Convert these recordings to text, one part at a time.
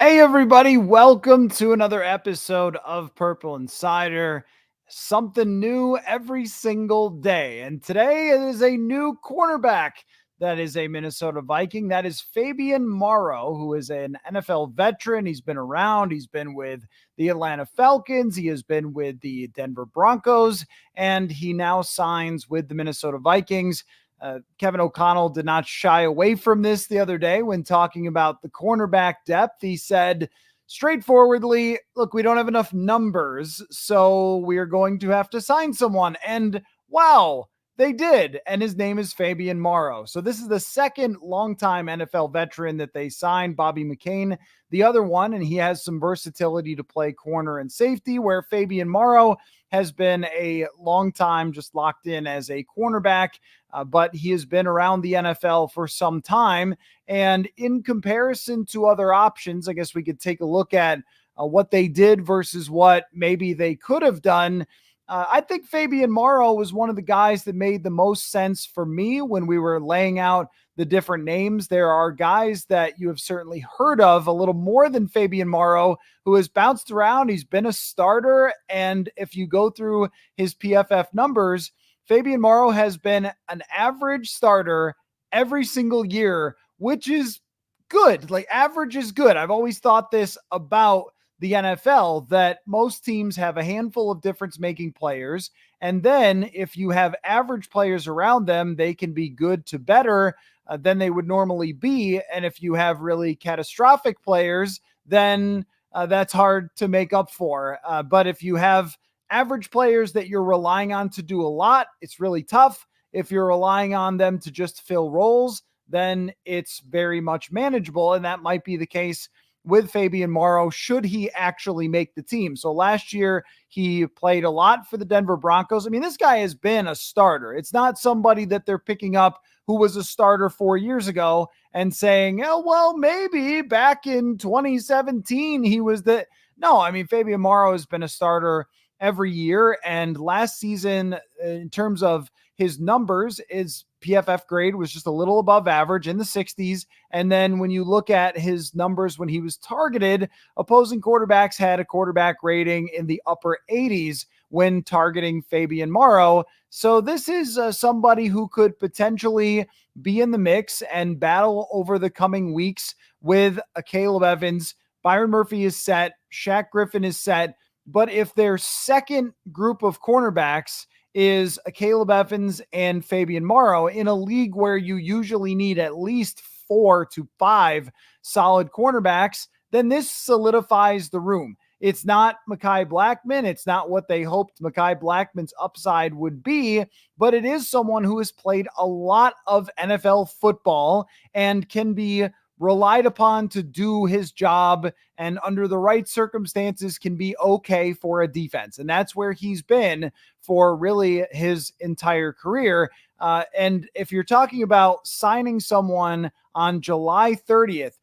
Hey, everybody, welcome to another episode of Purple Insider. Something new every single day. And today it is a new cornerback that is a Minnesota Viking. That is Fabian Moreau, who is an NFL veteran. He's been around, he's been with the Atlanta Falcons, he has been with the Denver Broncos, and he now signs with the Minnesota Vikings. Kevin O'Connell did not shy away from this the other day when talking about the cornerback depth. He said straightforwardly, look, we don't have enough numbers, so we are going to have to sign someone. And wow, they did. And his name is Fabian Moreau. So this is the second longtime NFL veteran that they signed, Bobby McCain, the other one, and he has some versatility to play corner and safety, where Fabian Moreau has been a long time just locked in as a cornerback, but he has been around the NFL for some time. And in comparison to other options, I guess we could take a look at what they did versus what maybe they could have done. I think Fabian Moreau was one of the guys that made the most sense for me when we were laying out the different names. There are guys that you have certainly heard of a little more than Fabian Moreau, who has bounced around. He's been a starter. And if you go through his PFF numbers, Fabian Moreau has been an average starter every single year, which is good. Like, average is good. I've always thought this about the NFL, that most teams have a handful of difference making players. And then if you have average players around them, they can be good to better than they would normally be. And if you have really catastrophic players, then that's hard to make up for. But if you have average players that you're relying on to do a lot, it's really tough. If you're relying on them to just fill roles, then it's very much manageable. And that might be the case with Fabian Moreau, should he actually make the team. So last year, he played a lot for the Denver Broncos. I mean, this guy has been a starter. It's not somebody that they're picking up who was a starter 4 years ago and saying, oh, well, maybe back in 2017, he was the. No, I mean, Fabian Moreau has been a starter every year. And last season, in terms of his numbers, his PFF grade was just a little above average in the 60s. And then when you look at his numbers when he was targeted, opposing quarterbacks had a quarterback rating in the upper 80s when targeting Fabian Moreau. So this is somebody who could potentially be in the mix and battle over the coming weeks with a Caleb Evans. Byron Murphy is set. Shaq Griffin is set. But if their second group of cornerbacks is a Caleb Evans and Fabian Moreau in a league where you usually need at least 4 to 5 solid cornerbacks, then this solidifies the room. It's not Mekhi Blackmon. It's not what they hoped Mekhi Blackmon's upside would be, but it is someone who has played a lot of NFL football and can be relied upon to do his job, and under the right circumstances can be okay for a defense. And that's where he's been for really his entire career. And if you're talking about signing someone on July 30th,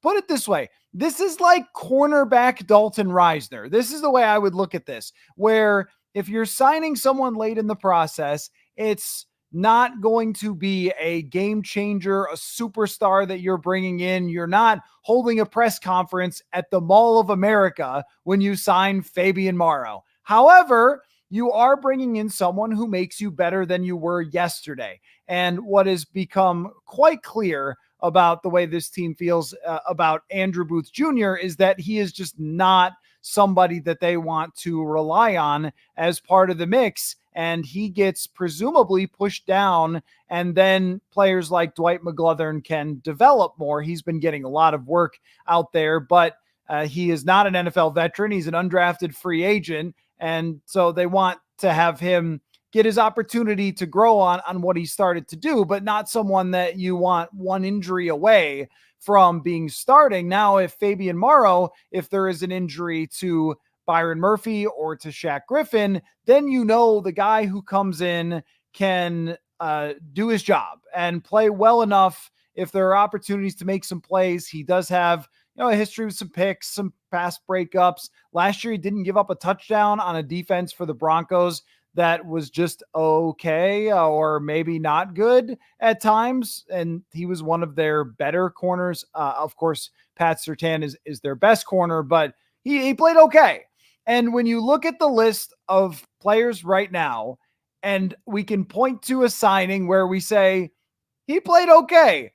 put it this way, this is like cornerback Dalton Reisner. This is the way I would look at this, where if you're signing someone late in the process, it's not going to be a game changer, a superstar that you're bringing in. You're not holding a press conference at the Mall of America when you sign Fabian Moreau. However, you are bringing in someone who makes you better than you were yesterday. And what has become quite clear about the way this team feels about Andrew Booth Jr. is that he is just not somebody that they want to rely on as part of the mix. And he gets presumably pushed down, and then players like Dwight McGlothern can develop more. He's been getting a lot of work out there, but he is not an NFL veteran. He's an undrafted free agent, and so they want to have him get his opportunity to grow on what he started to do, but not someone that you want one injury away from being starting. Now, if Fabian Moreau, if there is an injury to Byron Murphy or to Shaq Griffin, then you know the guy who comes in can do his job and play well enough. If there are opportunities to make some plays, he does have a history with some picks, some pass breakups. Last year, he didn't give up a touchdown on a defense for the Broncos that was just okay or maybe not good at times. And he was one of their better corners. Of course, Pat Surtain is their best corner, but he played okay. And when you look at the list of players right now, and we can point to a signing where we say he played okay,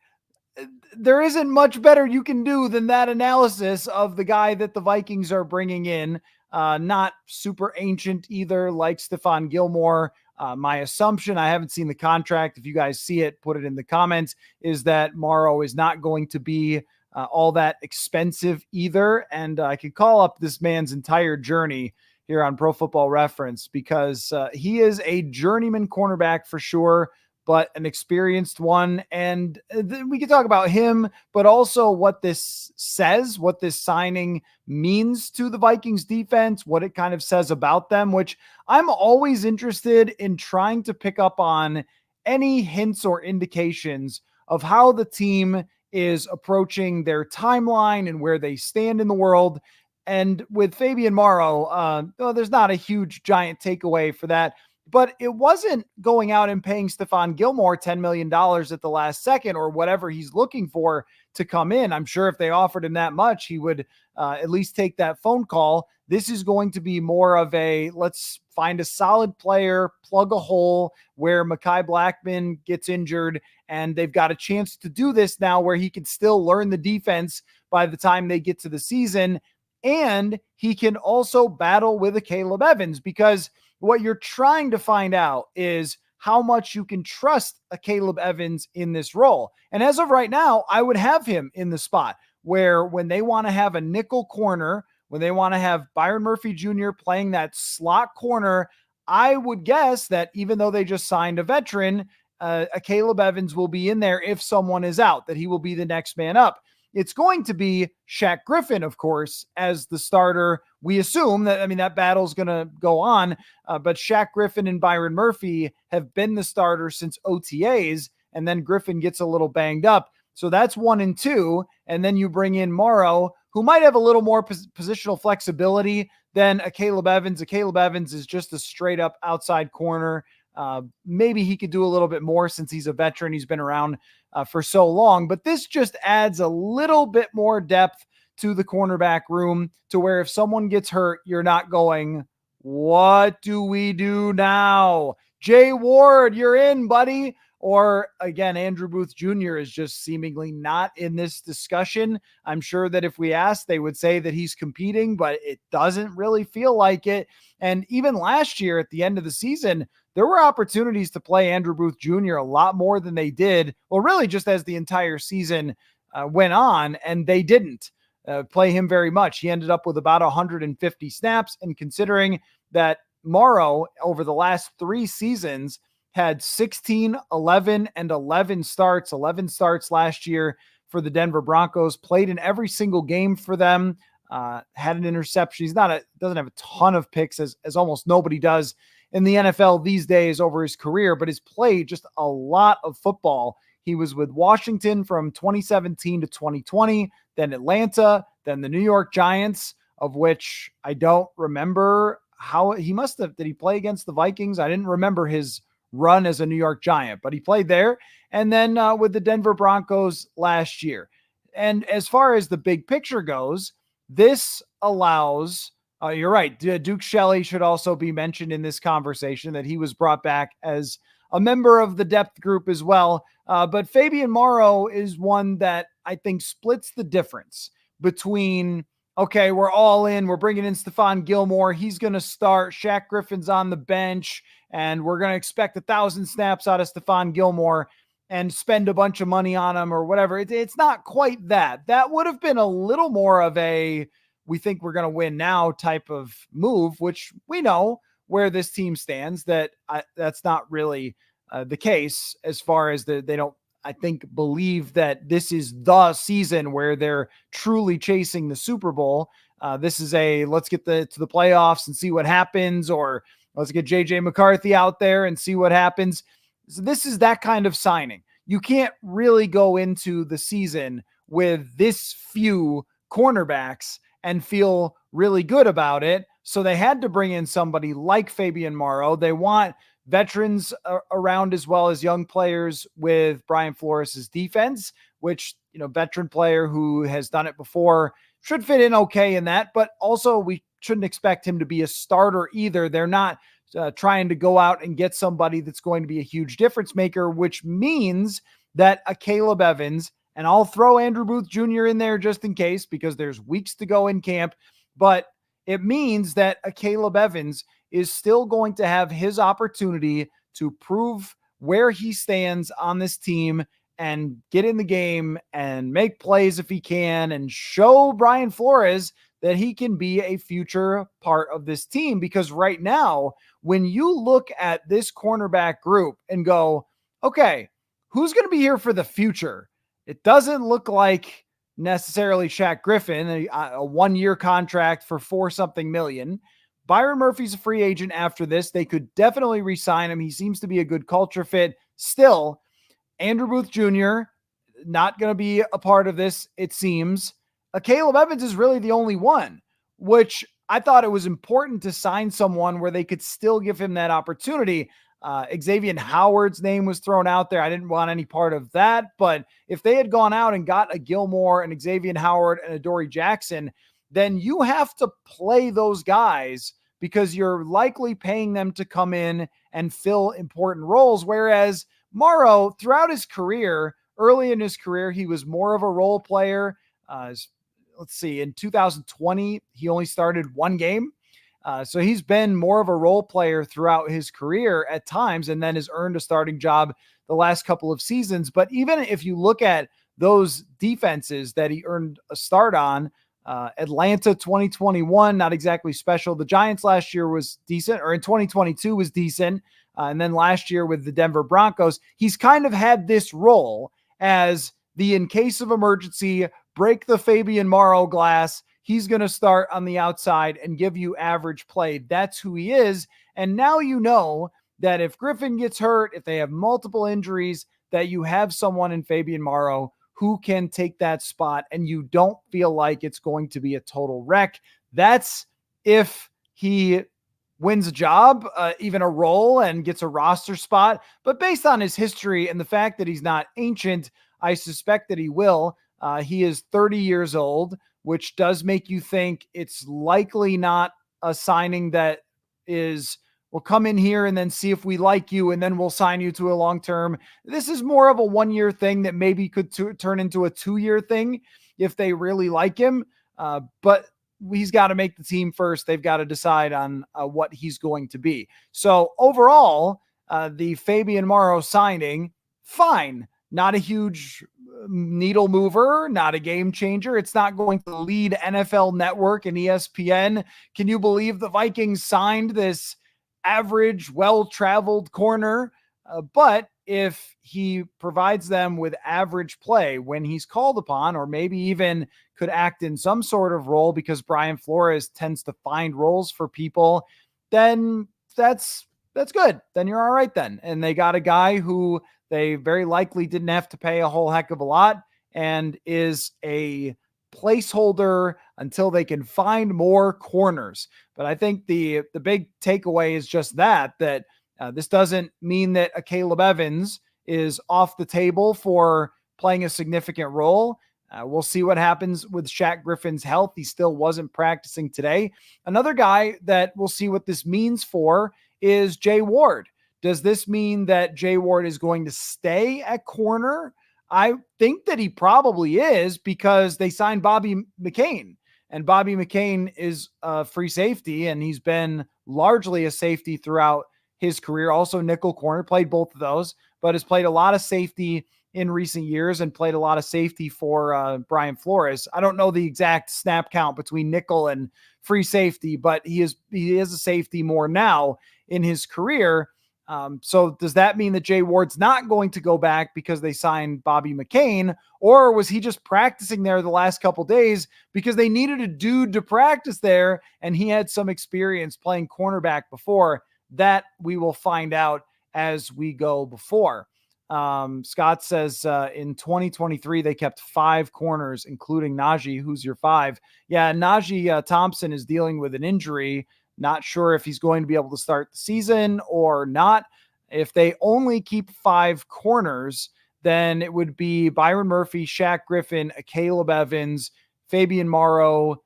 there isn't much better you can do than that analysis of the guy that the Vikings are bringing in. Not super ancient either, like Stephon Gilmore. My assumption, I haven't seen the contract. If you guys see it, put it in the comments, is that Moreau is not going to be all that expensive either. And I could call up this man's entire journey here on Pro Football Reference because he is a journeyman cornerback for sure, but an experienced one. And we can talk about him, but also what this says, what this signing means to the Vikings defense, what it kind of says about them, which I'm always interested in trying to pick up on any hints or indications of how the team is approaching their timeline and where they stand in the world. And with Fabian Moreau, there's not a huge giant takeaway for that. But it wasn't going out and paying Stephon Gilmore $10 million at the last second or whatever he's looking for to come in. I'm sure if they offered him that much, he would at least take that phone call. This is going to be more of a let's find a solid player, plug a hole where Mekhi Blackmon gets injured, and they've got a chance to do this now where he can still learn the defense by the time they get to the season. And he can also battle with a Caleb Evans, because what you're trying to find out is how much you can trust a Caleb Evans in this role. And as of right now, I would have him in the spot where when they want to have a nickel corner, when they want to have Byron Murphy Jr. playing that slot corner, I would guess that even though they just signed a veteran, a Caleb Evans will be in there if someone is out, that he will be the next man up. It's going to be Shaq Griffin, of course, as the starter. We assume that, that battle's going to go on, but Shaq Griffin and Byron Murphy have been the starter since OTAs, and then Griffin gets a little banged up. So that's 1 and 2. And then you bring in Moreau, who might have a little more positional flexibility than a Caleb Evans. A Caleb Evans is just a straight up outside corner. Maybe he could do a little bit more since he's a veteran. He's been around for so long, but this just adds a little bit more depth to the cornerback room to where if someone gets hurt, you're not going, what do we do now? Jay Ward, you're in, buddy. Or again, Andrew Booth Jr. is just seemingly not in this discussion. I'm sure that if we asked, they would say that he's competing, but it doesn't really feel like it. And even last year at the end of the season, there were opportunities to play Andrew Booth Jr. a lot more than they did. Well, really just as the entire season went on, and they didn't play him very much. He ended up with about 150 snaps. And considering that Moreau over the last 3 seasons had 16, 11, and 11 starts, 11 starts last year for the Denver Broncos, played in every single game for them, had an interception. He's doesn't have a ton of picks as almost nobody does in the NFL these days over his career, but has played just a lot of football. He was with Washington from 2017 to 2020, then Atlanta, then the New York Giants, of which I don't remember how he must have, did he play against the Vikings? I didn't remember his run as a New York Giant, but he played there. And then with the Denver Broncos last year. And as far as the big picture goes, this allows, you're right, Duke Shelley should also be mentioned in this conversation, that he was brought back as a member of the depth group as well. But Fabian Moreau is one that I think splits the difference between, okay, we're all in, we're bringing in Stephon Gilmore, he's going to start, Shaq Griffin's on the bench, and we're going to expect 1,000 snaps out of Stephon Gilmore and spend a bunch of money on him or whatever. It's not quite that. That would have been a little more of a, we think we're going to win now type of move, which we know where this team stands, that that's not really the case as far as they don't, I think, believe that this is the season where they're truly chasing the Super Bowl. This is a, let's get to the playoffs and see what happens, or let's get JJ McCarthy out there and see what happens. So this is that kind of signing. You can't really go into the season with this few cornerbacks and feel really good about it So they had to bring in somebody like Fabian Moreau. They want veterans around as well as young players with Brian Flores' defense, which, veteran player who has done it before should fit in okay in that. But also, we shouldn't expect him to be a starter either. They're not trying to go out and get somebody that's going to be a huge difference maker, which means that a Caleb Evans, and I'll throw Andrew Booth Jr. in there just in case because there's weeks to go in camp, but it means that a Caleb Evans is still going to have his opportunity to prove where he stands on this team and get in the game and make plays if he can and show Brian Flores that he can be a future part of this team. Because right now, when you look at this cornerback group and go, okay, who's going to be here for the future? It doesn't look like necessarily Shaq Griffin, a 1-year contract for $4-something million. Byron Murphy's a free agent after this. They could definitely re-sign him. He seems to be a good culture fit. Still, Andrew Booth Jr., not going to be a part of this, it seems. Caleb Evans is really the only one, which I thought it was important to sign someone where they could still give him that opportunity. Xavier Howard's name was thrown out there. I didn't want any part of that, but if they had gone out and got a Gilmore and Xavier Howard and a Dory Jackson, then you have to play those guys because you're likely paying them to come in and fill important roles. Whereas Moreau, throughout his career, early in his career, he was more of a role player. Let's see, in 2020, he only started 1 game. So he's been more of a role player throughout his career at times, and then has earned a starting job the last couple of seasons. But even if you look at those defenses that he earned a start on, Atlanta 2021, not exactly special. The Giants last year was decent, or in 2022 was decent. And then last year with the Denver Broncos, he's kind of had this role as the, in case of emergency, break the Fabian Moreau glass. He's going to start on the outside and give you average play. That's who he is. And now you know that if Griffin gets hurt, if they have multiple injuries, that you have someone in Fabian Moreau who can take that spot, and you don't feel like it's going to be a total wreck. That's if he wins a job, even a role, and gets a roster spot. But based on his history and the fact that he's not ancient, I suspect that he will. He is 30 years old, which does make you think it's likely not a signing that is, we'll come in here and then see if we like you, and then we'll sign you to a long-term. This is more of a 1-year thing that maybe could turn into a 2-year thing if they really like him. But he's got to make the team first. They've got to decide on what he's going to be. So overall, the Fabian Moreau signing, fine. Not a huge needle mover, not a game changer. It's not going to lead NFL Network and ESPN. Can you believe the Vikings signed this average, well-traveled corner? But if he provides them with average play when he's called upon, or maybe even could act in some sort of role because Brian Flores tends to find roles for people, then that's good. Then you're all right then. And they got a guy who they very likely didn't have to pay a whole heck of a lot and is a placeholder until they can find more corners. But I think the big takeaway is just that this doesn't mean that a Caleb Evans is off the table for playing a significant role. We'll see what happens with Shaq Griffin's health. He still wasn't practicing today. Another guy that we'll see what this means for is Jay Ward. Does this mean that Jay Ward is going to stay at corner? I think that he probably is, because they signed Bobby McCain, and Bobby McCain is a free safety, and he's been largely a safety throughout his career. Also nickel corner, played both of those, but has played a lot of safety in recent years and played a lot of safety for Brian Flores. I don't know the exact snap count between nickel and free safety, but he is a safety more now in his career. So does that mean that Jay Ward's not going to go back because they signed Bobby McCain, or was he just practicing there the last couple days because they needed a dude to practice there and he had some experience playing cornerback before? That we will find out as we go before. Scott says in 2023, they kept 5 corners, including Najee. Who's your 5? Yeah, Najee Thompson is dealing with an injury. Not sure if he's going to be able to start the season or not. If they only keep 5 corners, then it would be Byron Murphy, Shaq Griffin, Caleb Evans, Fabian Moreau,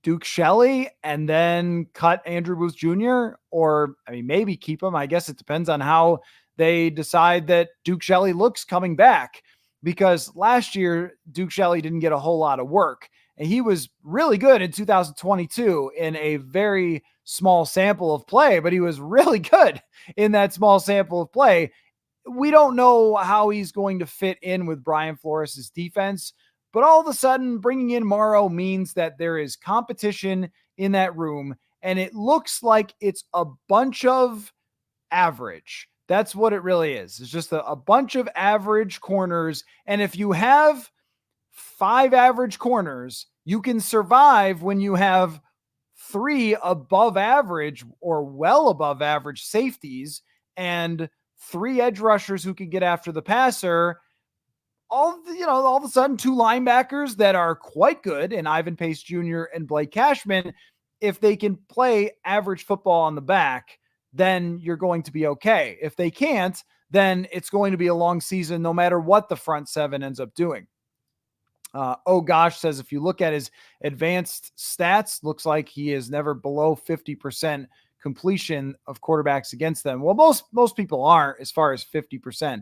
Duke Shelley, and then cut Andrew Booth Jr. Or, I mean, maybe keep him. I guess it depends on how they decide that Duke Shelley looks coming back, because last year Duke Shelley didn't get a whole lot of work, and he was really good in 2022 in a very small sample of play, but he was really good in that small sample of play. We don't know how he's going to fit in with Brian Flores' defense, but all of a sudden bringing in Morrow means that there is competition in that room, and it looks like it's a bunch of average. That's what it really is. It's just a bunch of average corners. And if you have 5 average corners, you can survive when you have 3 above average or well above average safeties and 3 edge rushers who can get after the passer. All of a sudden 2 linebackers that are quite good in Ivan Pace Jr. and Blake Cashman. If they can play average football on the back, then you're going to be okay. If they can't, then it's going to be a long season no matter what the front 7 ends up doing. Oh gosh says if you look at his advanced stats, looks like he is never below 50% completion of quarterbacks against them. Well, most people aren't as far as 50%.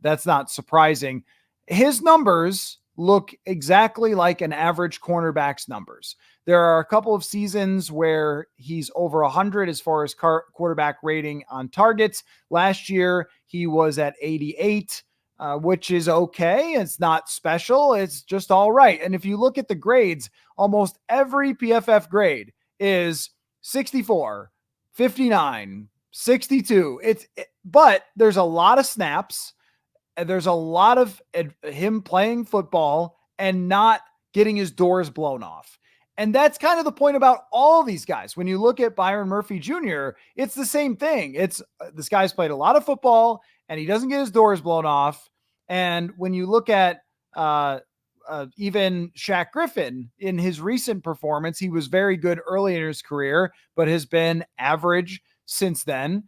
That's not surprising. His numbers look exactly like an average cornerback's numbers. There are a couple of seasons where he's over 100 as far as quarterback rating on targets. Last year, he was at 88, which is okay. It's not special. It's just all right. And if you look at the grades, almost every PFF grade is 64, 59, 62. But there's a lot of snaps, and there's a lot of him playing football and not getting his doors blown off. And that's kind of the point about all these guys. When you look at Byron Murphy Jr., it's the same thing. It's this guy's played a lot of football and he doesn't get his doors blown off. And when you look at even Shaq Griffin in his recent performance, he was very good early in his career, but has been average since then.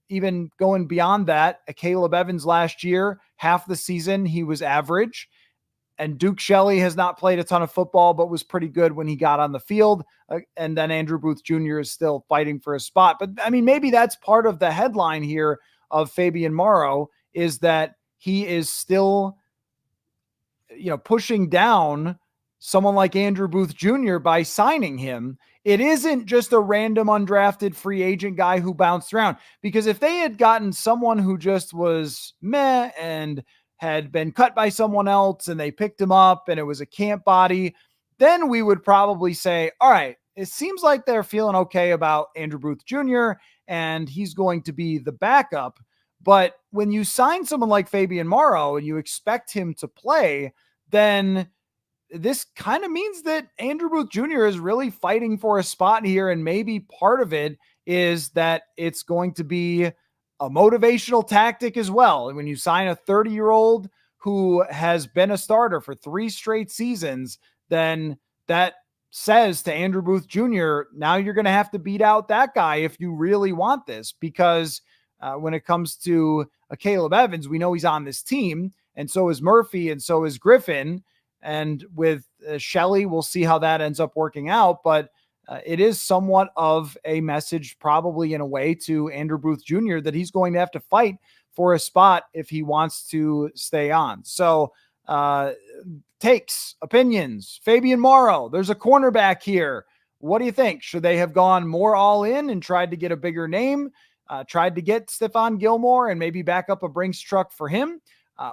Even going beyond that, Caleb Evans last year, half the season, he was average. And Duke Shelley has not played a ton of football, but was pretty good when he got on the field. And then Andrew Booth Jr. is still fighting for a spot. But I mean, maybe that's part of the headline here of Fabian Moreau, is that he is still, pushing down someone like Andrew Booth Jr. by signing him. It isn't just a random undrafted free agent guy who bounced around, because if they had gotten someone who just was meh and had been cut by someone else and they picked him up and it was a camp body, then we would probably say, all right, it seems like they're feeling okay about Andrew Booth Jr. and he's going to be the backup. But when you sign someone like Fabian Moreau and you expect him to play, then this kind of means that Andrew Booth Jr. is really fighting for a spot here. And maybe part of it is that it's going to be a motivational tactic as well. And when you sign a 30-year-old who has been a starter for 3 straight seasons, then that says to Andrew Booth Jr., now you're going to have to beat out that guy if you really want this, because when it comes to Caleb Evans, we know he's on this team, and so is Murphy, and so is Griffin. And with Shelley, we'll see how that ends up working out. But it is somewhat of a message, probably in a way, to Andrew Booth Jr. that he's going to have to fight for a spot if he wants to stay on. So takes, opinions, Fabian Moreau, there's a cornerback here. What do you think? Should they have gone more all in and tried to get a bigger name, tried to get Stephon Gilmore and maybe back up a Brinks truck for him?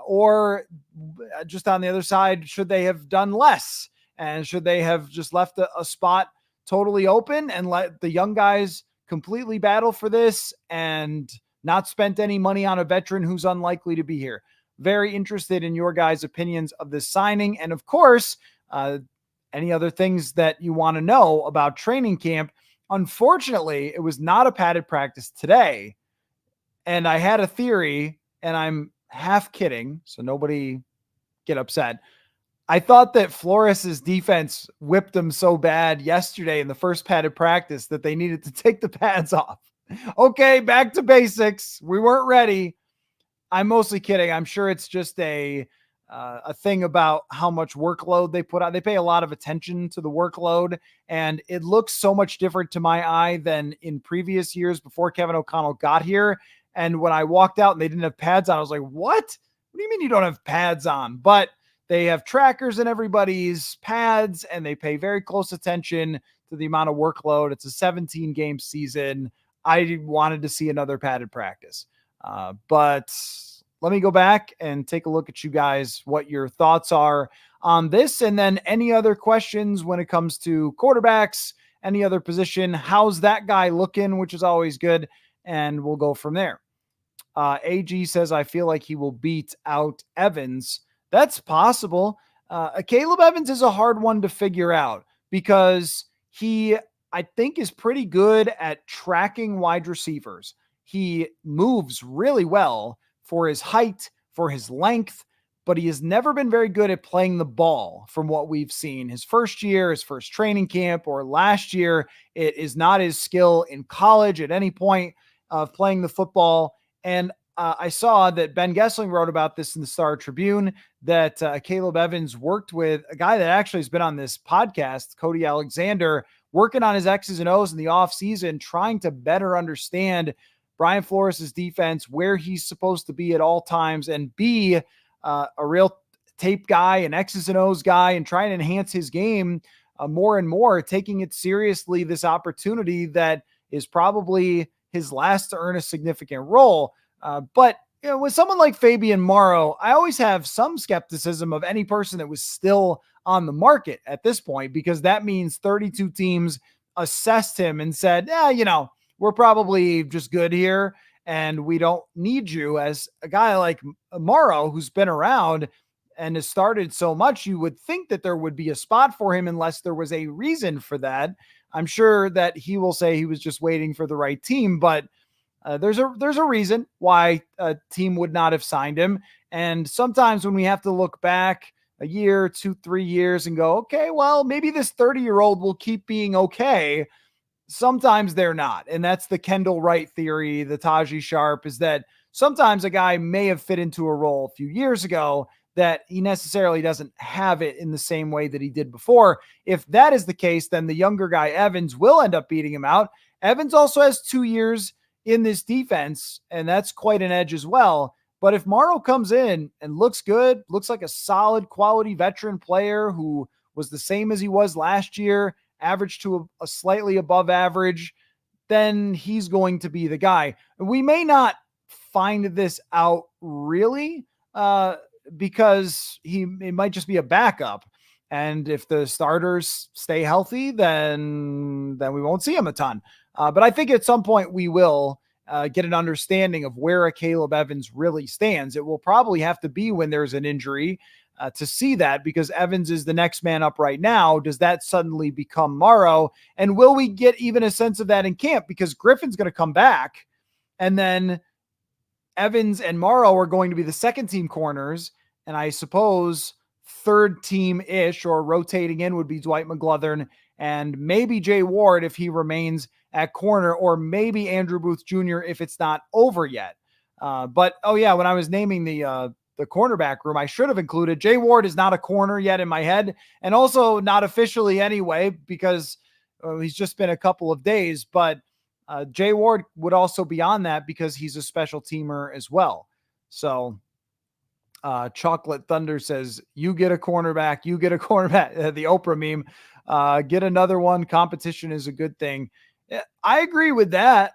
Or just on the other side, should they have done less? And should they have just left a spot totally open and let the young guys completely battle for this and not spent any money on a veteran who's unlikely to be here? Very interested in your guys' opinions of this signing. And of course, any other things that you want to know about training camp. Unfortunately, it was not a padded practice today. And I had a theory, and I'm half kidding, so nobody get upset. I thought that Flores' defense whipped them so bad yesterday in the first padded practice that they needed to take the pads off. Okay, back to basics. We weren't ready. I'm mostly kidding. I'm sure it's just a thing about how much workload they put out. They pay a lot of attention to the workload, and it looks so much different to my eye than in previous years before Kevin O'Connell got here. And when I walked out and they didn't have pads on, I was like, "What? What do you mean you don't have pads on?" But they have trackers in everybody's pads, and they pay very close attention to the amount of workload. It's a 17 game season. I wanted to see another padded practice. But let me go back and take a look at you guys, what your thoughts are on this, and then any other questions when it comes to quarterbacks, any other position. How's that guy looking, which is always good, and we'll go from there. AG says, I feel like he will beat out Evans. That's possible. Caleb Evans is a hard one to figure out because he, I think, is pretty good at tracking wide receivers. He moves really well for his height, for his length, but he has never been very good at playing the ball from what we've seen. His first year, his first training camp, or last year, it is not his skill in college at any point of playing the football. And I saw that Ben Gessling wrote about this in the Star Tribune, that Caleb Evans worked with a guy that actually has been on this podcast, Cody Alexander, working on his X's and O's in the offseason, trying to better understand Brian Flores' defense, where he's supposed to be at all times, and be a real tape guy, an X's and O's guy, and try and enhance his game more and more, taking it seriously, this opportunity that is probably his last to earn a significant role. But you know, with someone like Fabian Moreau, I always have some skepticism of any person that was still on the market at this point, because that means 32 teams assessed him and said, yeah, you know, we're probably just good here and we don't need you. As a guy like Moreau, who's been around and has started so much, you would think that there would be a spot for him unless there was a reason for that. I'm sure that he will say he was just waiting for the right team, but there's a reason why a team would not have signed him. And sometimes when we have to look back a year, 2, 3 years and go, okay, well, maybe this 30-year-old will keep being okay. Sometimes they're not. And that's the Kendall Wright theory, the Taji Sharp, is that sometimes a guy may have fit into a role a few years ago that he necessarily doesn't have it in the same way that he did before. If that is the case, then the younger guy, Evans, will end up beating him out. Evans also has 2 years in this defense, and that's quite an edge as well. But if Moreau comes in and looks good, looks like a solid quality veteran player who was the same as he was last year, average to a slightly above average, then he's going to be the guy. We may not find this out really because it might just be a backup. And if the starters stay healthy, then we won't see him a ton. But I think at some point we will get an understanding of where a Caleb Evans really stands. It will probably have to be when there's an injury to see that, because Evans is the next man up right now. Does that suddenly become Moreau? And will we get even a sense of that in camp? Because Griffin's going to come back, and then Evans and Moreau are going to be the second team corners. And I suppose third team-ish or rotating in would be Dwight McGlothern and maybe Jay Ward if he remains at corner, or maybe Andrew Booth Jr. if it's not over yet. But, oh yeah, when I was naming the cornerback room, I should have included Jay Ward is not a corner yet in my head, and also not officially anyway, because he's just been a couple of days, but Jay Ward would also be on that because he's a special teamer as well. So Chocolate Thunder says, you get a cornerback, the Oprah meme, get another one. Competition is a good thing. I agree with that.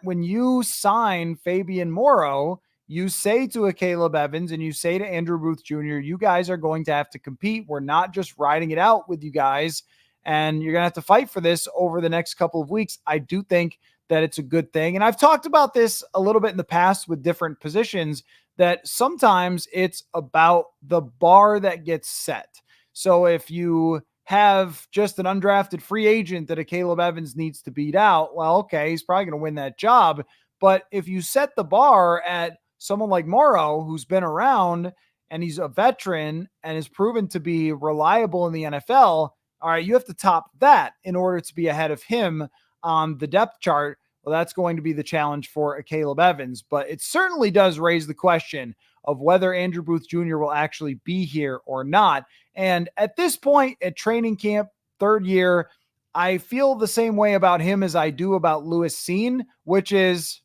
When you sign Fabian Moreau, you say to a Caleb Evans and you say to Andrew Booth Jr., you guys are going to have to compete. We're not just riding it out with you guys, and you're going to have to fight for this over the next couple of weeks. I do think that it's a good thing. And I've talked about this a little bit in the past with different positions, that sometimes it's about the bar that gets set. So if you have just an undrafted free agent that a Caleb Evans needs to beat out, well, okay, he's probably going to win that job. But if you set the bar at someone like Moreau, who's been around and he's a veteran and is proven to be reliable in the NFL, all right, you have to top that in order to be ahead of him on the depth chart. Well, that's going to be the challenge for a Caleb Evans, but it certainly does raise the question of whether Andrew Booth Jr. will actually be here or not. And at this point at training camp, third year, I feel the same way about him as I do about Lewis Cine, which is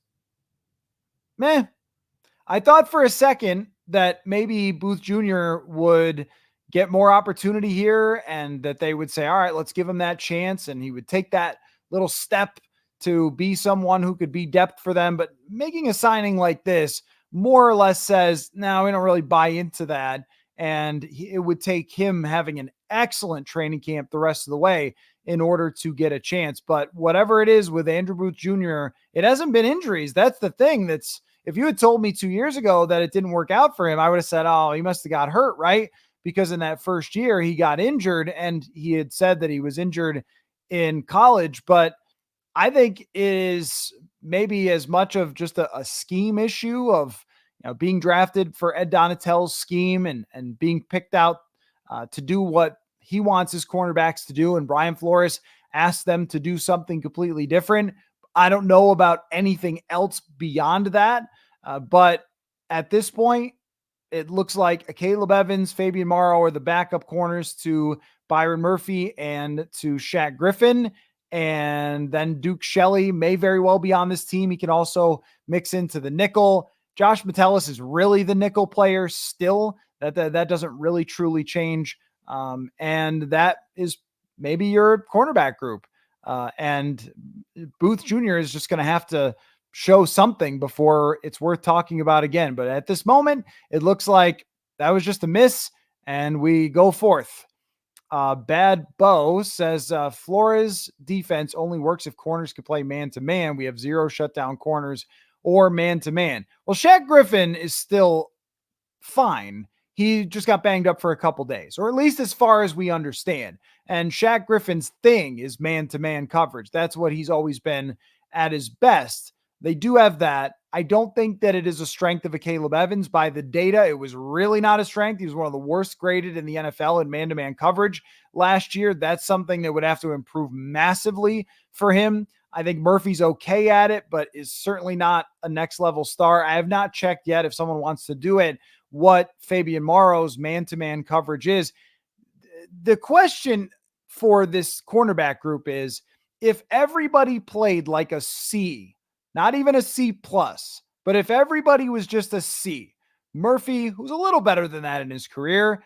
meh. I thought for a second that maybe Booth Jr. would get more opportunity here and that they would say, all right, let's give him that chance. And he would take that little step to be someone who could be depth for them. But making a signing like this more or less says, no, we don't really buy into that. And it would take him having an excellent training camp the rest of the way in order to get a chance. But whatever it is with Andrew Booth Jr., it hasn't been injuries. That's the thing. If you had told me 2 years ago that it didn't work out for him, I would have said, oh, he must have got hurt, right? Because in that first year, he got injured, and he had said that he was injured in college. But I think it is maybe as much of just a scheme issue of being drafted for Ed Donatell's scheme and being picked out to do what he wants his cornerbacks to do. And Brian Flores asked them to do something completely different. I don't know about anything else beyond that. But at this point, it looks like a Caleb Evans, Fabian Moreau are the backup corners to Byron Murphy and to Shaq Griffin. And then Duke Shelley may very well be on this team. He can also mix into the nickel. Josh Metellus is really the nickel player still. That doesn't really truly change. And that is maybe your cornerback group. And Booth Jr. is just going to have to show something before it's worth talking about again. But at this moment, it looks like that was just a miss, and we go forth. Bad Bo says Flores defense only works if corners can play man-to-man. We have 0 shutdown corners or man-to-man. Well, Shaq Griffin is still fine. He just got banged up for a couple days, or at least as far as we understand. And Shaq Griffin's thing is man-to-man coverage. That's what he's always been at his best. They do have that. I don't think that it is a strength of a Caleb Evans. By the data, it was really not a strength. He was one of the worst graded in the NFL in man-to-man coverage last year. That's something that would have to improve massively for him. I think Murphy's okay at it, but is certainly not a next-level star. I have not checked yet, if someone wants to do it, what Fabian Moreau's man-to-man coverage is. The question for this cornerback group is, if everybody played like a C, not even a C plus, but if everybody was just a C, Murphy, who's a little better than that in his career,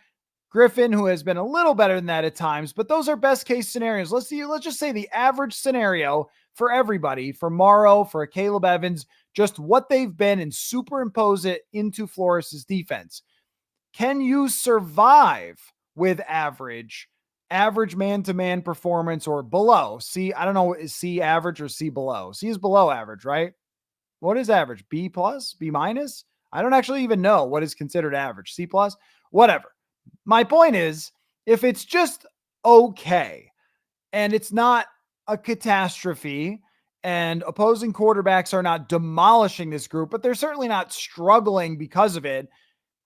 Griffin, who has been a little better than that at times, but those are best case scenarios. Let's just say the average scenario for everybody, for Morrow, for Caleb Evans, just what they've been, and superimpose it into Flores' defense. Can you survive with average man-to-man performance or below? C, I don't know, is C average or C below? C is below average, right? What is average? B plus? B minus? I don't actually even know what is considered average. C plus? Whatever. My point is, if it's just okay and it's not a catastrophe and opposing quarterbacks are not demolishing this group, but they're certainly not struggling because of it,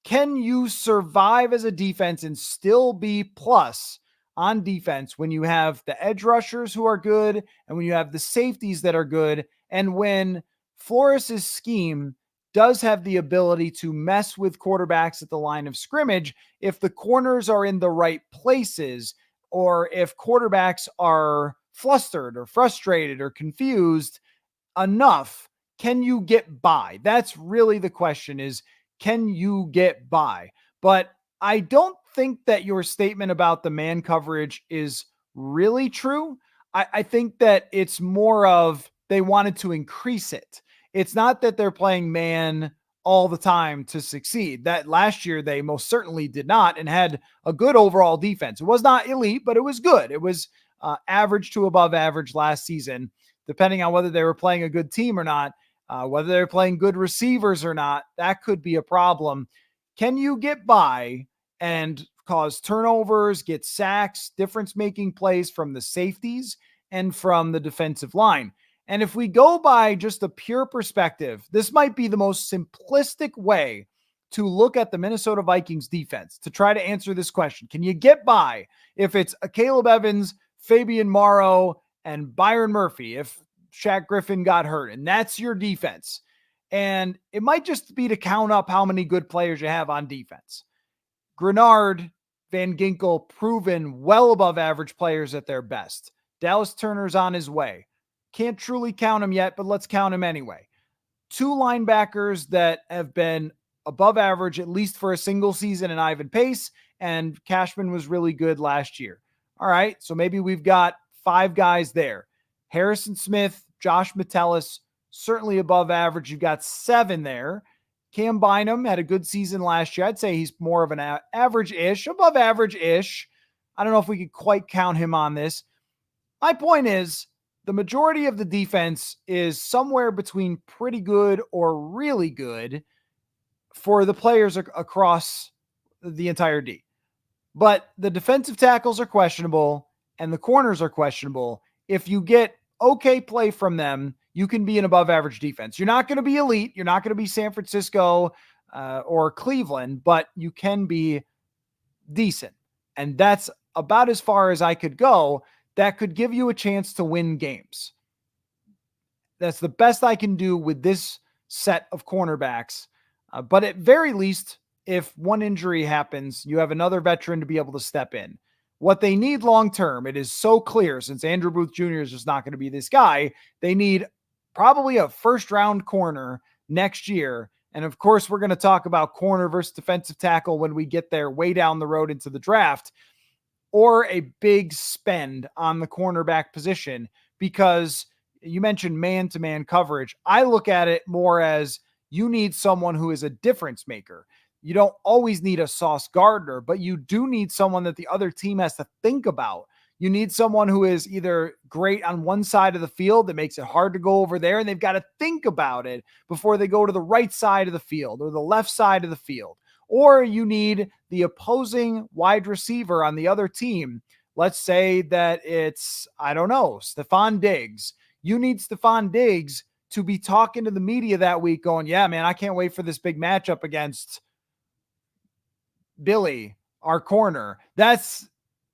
can you survive as a defense and still be plus on defense when you have the edge rushers who are good and when you have the safeties that are good, and when Flores' scheme does have the ability to mess with quarterbacks at the line of scrimmage if the corners are in the right places, or if quarterbacks are flustered or frustrated or confused enough? Can you get by? That's really the question, is can you get by? But I don't think that your statement about the man coverage is really true. I think that it's more of they wanted to increase it. It's not that they're playing man all the time to succeed. That last year they most certainly did not, and had a good overall defense. It was not elite, but it was good. It was average to above average last season, depending on whether they were playing a good team or not. Whether they're playing good receivers or not, that could be a problem. Can you get by and cause turnovers, get sacks, difference-making plays from the safeties and from the defensive line? And if we go by just a pure perspective, this might be the most simplistic way to look at the Minnesota Vikings defense to try to answer this question. Can you get by if it's a Caleb Evans, Fabian Moreau, and Byron Murphy if Shaq Griffin got hurt? And that's your defense. And it might just be to count up how many good players you have on defense. Grenard, Van Ginkel, proven well above average players at their best. Dallas Turner's on his way. Can't truly count him yet, but let's count him anyway. 2 linebackers that have been above average, at least for a single season, in Ivan Pace, and Cashman was really good last year. All right, so maybe we've got 5 guys there. Harrison Smith, Josh Metellus, certainly above average. You've got 7 there. Cam Bynum had a good season last year. I'd say he's more of an average-ish, above average-ish. I don't know if we could quite count him on this. My point is, the majority of the defense is somewhere between pretty good or really good for the players across the entire D. But the defensive tackles are questionable and the corners are questionable. If you get okay play from them, you can be an above average defense. You're not going to be elite. You're not going to be San Francisco or Cleveland, but you can be decent. And that's about as far as I could go. That could give you a chance to win games. That's the best I can do with this set of cornerbacks. But at very least, if one injury happens, you have another veteran to be able to step in. What they need long-term, it is so clear, since Andrew Booth Jr. is just not going to be this guy, they need probably a first-round corner next year. And of course, we're going to talk about corner versus defensive tackle when we get there way down the road into the draft, or a big spend on the cornerback position, because you mentioned man-to-man coverage. I look at it more as you need someone who is a difference maker. You don't always need a Sauce Gardner, but you do need someone that the other team has to think about. You need someone who is either great on one side of the field that makes it hard to go over there, and they've got to think about it before they go to the right side of the field or the left side of the field. Or you need the opposing wide receiver on the other team. Let's say that it's, I don't know, Stephon Diggs. You need Stephon Diggs to be talking to the media that week going, yeah, man, I can't wait for this big matchup against Billy, our corner. That's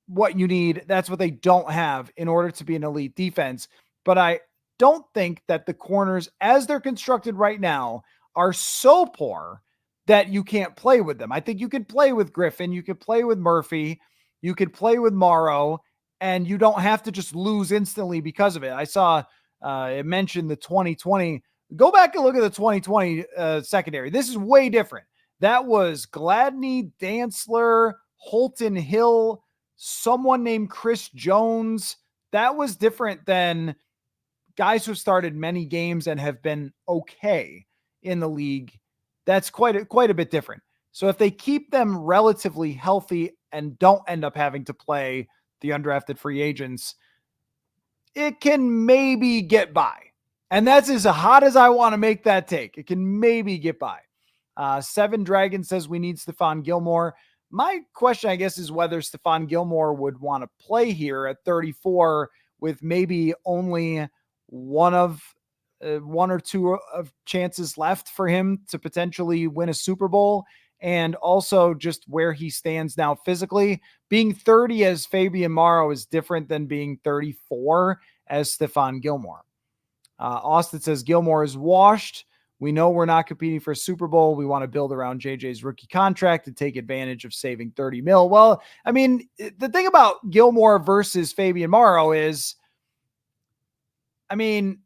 what you need. That's what they don't have in order to be an elite defense. But I don't think that the corners, as they're constructed right now, are so poor that you can't play with them. I think you could play with Griffin, you could play with Murphy, you could play with Morrow, and you don't have to just lose instantly because of it. I saw it mentioned the 2020. Go back and look at the 2020 secondary. This is way different. That was Gladney, Dantzler, Holton Hill, someone named Chris Jones. That was different than guys who started many games and have been okay in the league. That's quite a bit different. So if they keep them relatively healthy and don't end up having to play the undrafted free agents, it can maybe get by. And that's as hot as I want to make that take. It can maybe get by. Seven Dragon says we need Stephon Gilmore. My question, I guess, is whether Stephon Gilmore would want to play here at 34 with maybe only one or two of chances left for him to potentially win a Super Bowl, and also just where he stands now physically. Being 30 as Fabian Moreau is different than being 34 as Stephon Gilmore. Austin says Gilmore is washed. We know we're not competing for a Super Bowl. We want to build around JJ's rookie contract and take advantage of saving 30 mil. Well, I mean, the thing about Gilmore versus Fabian Moreau is, I mean,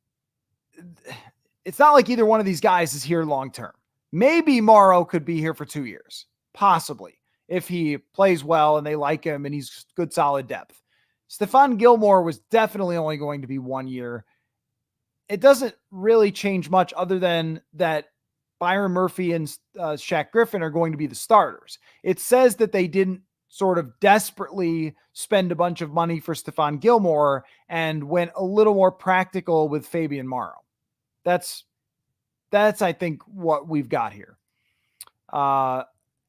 it's not like either one of these guys is here long-term. Maybe Moreau could be here for 2 years, possibly, if he plays well and they like him and he's good, solid depth. Stephon Gilmore was definitely only going to be 1 year. It doesn't really change much other than that Byron Murphy and Shaq Griffin are going to be the starters. It says that they didn't sort of desperately spend a bunch of money for Stephon Gilmore and went a little more practical with Fabian Moreau. That's I think what we've got here.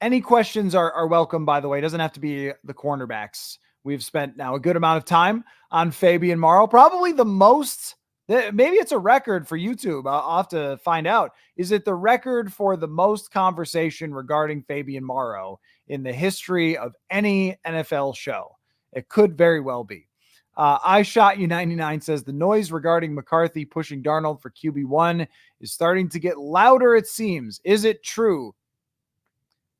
Any questions are welcome, by the way. It doesn't have to be the cornerbacks. We've spent now a good amount of time on Fabian Moreau, probably the most Maybe it's a record for YouTube. I'll have to find out. Is it the record for the most conversation regarding Fabian Moreau in the history of any NFL show? It could very well be. I Shot You 99 says the noise regarding McCarthy pushing Darnold for QB1 is starting to get louder, it seems. Is it true?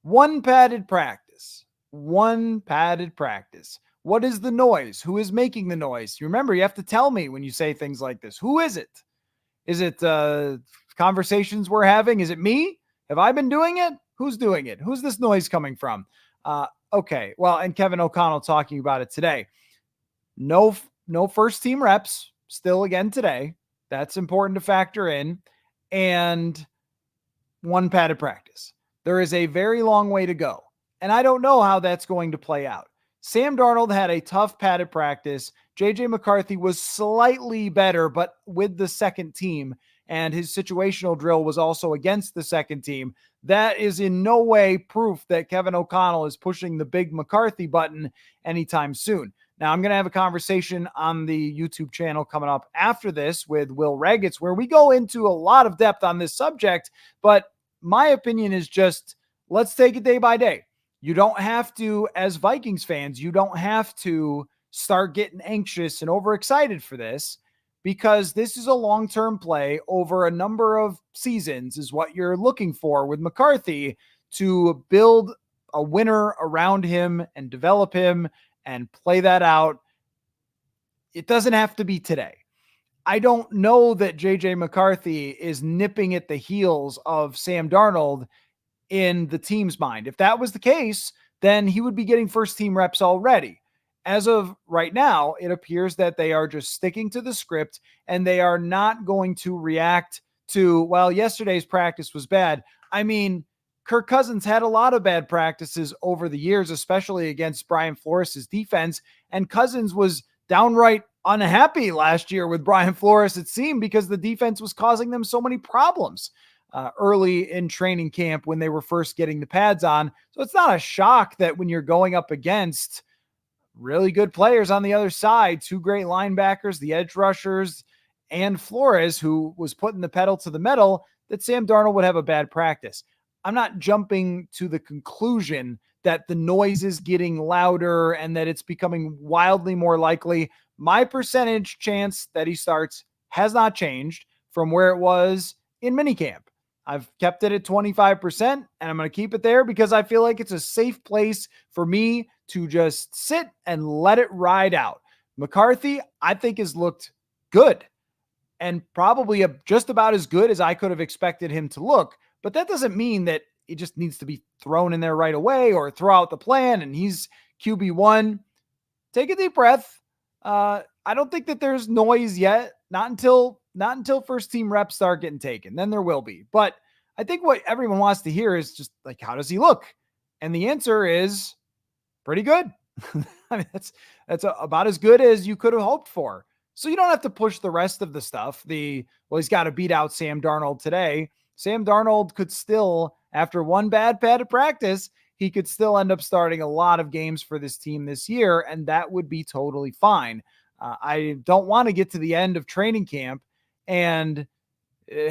One padded practice. One padded practice. What is the noise? Who is making the noise? You remember, you have to tell me when you say things like this. Who is it? Is it conversations we're having? Is it me? Have I been doing it? Who's doing it? Who's this noise coming from? Okay. Well, and Kevin O'Connell talking about it today. No first team reps still again today. That's important to factor in. And one padded practice. There is a very long way to go. And I don't know how that's going to play out. Sam Darnold had a tough padded practice. JJ McCarthy was slightly better, but with the second team, and his situational drill was also against the second team. That is in no way proof that Kevin O'Connell is pushing the big McCarthy button anytime soon. Now, I'm going to have a conversation on the YouTube channel coming up after this with Will Ragetz, where we go into a lot of depth on this subject, but my opinion is just, let's take it day by day. You don't have to, as Vikings fans, you don't have to start getting anxious and overexcited for this, because this is a long-term play over a number of seasons is what you're looking for with McCarthy, to build a winner around him and develop him and play that out. It doesn't have to be today. I don't know that JJ McCarthy is nipping at the heels of Sam Darnold in the team's mind. If that was the case, then he would be getting first team reps already. As of right now, it appears that they are just sticking to the script and they are not going to react to, well, yesterday's practice was bad. I mean, Kirk Cousins had a lot of bad practices over the years, especially against Brian Flores' defense. And Cousins was downright unhappy last year with Brian Flores, it seemed, because the defense was causing them so many problems early in training camp when they were first getting the pads on. So it's not a shock that when you're going up against really good players on the other side, two great linebackers, the edge rushers, and Flores, who was putting the pedal to the metal, that Sam Darnold would have a bad practice. I'm not jumping to the conclusion that the noise is getting louder and that it's becoming wildly more likely. My percentage chance that he starts has not changed from where it was in minicamp. I've kept it at 25%, and I'm going to keep it there because I feel like it's a safe place for me to just sit and let it ride out. McCarthy, I think, has looked good and probably just about as good as I could have expected him to look. But that doesn't mean that it just needs to be thrown in there right away or throw out the plan and he's QB1. Take a deep breath. I don't think that there's noise yet. Not until first team reps start getting taken. Then there will be. But I think what everyone wants to hear is just like, how does he look? And the answer is pretty good. I mean, that's about as good as you could have hoped for. So you don't have to push the rest of the stuff. He's got to beat out Sam Darnold today. Sam Darnold could still, after one bad padded practice, he could still end up starting a lot of games for this team this year, and that would be totally fine. I don't want to get to the end of training camp and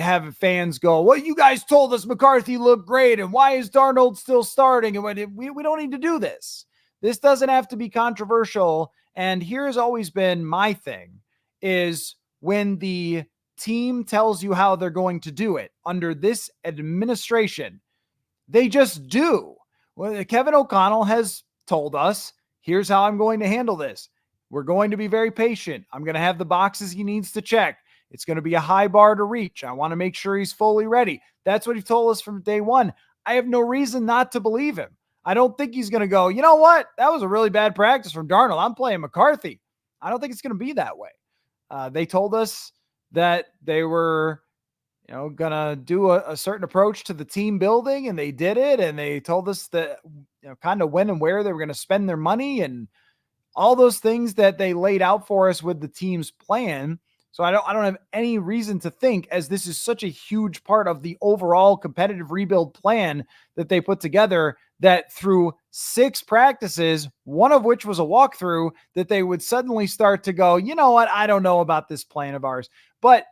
have fans go, well, you guys told us McCarthy looked great, and why is Darnold still starting? And we don't need to do this. This doesn't have to be controversial. And here's always been my thing, is when the team tells you how they're going to do it under this administration, they just do. Well, Kevin O'Connell has told us, here's how I'm going to handle this. We're going to be very patient. I'm going to have the boxes he needs to check. It's going to be a high bar to reach. I want to make sure he's fully ready. That's what he told us from day one. I have no reason not to believe him. I don't think he's going to go, you know what? That was a really bad practice from Darnold. I'm playing McCarthy. I don't think it's going to be that way. They told us that they were, going to do a certain approach to the team building, and they did it. And they told us that, kind of when and where they were going to spend their money and all those things that they laid out for us with the team's plan. So I don't have any reason to think, as this is such a huge part of the overall competitive rebuild plan that they put together, that through 6 practices, one of which was a walkthrough, that they would suddenly start to go, you know what, I don't know about this plan of ours. But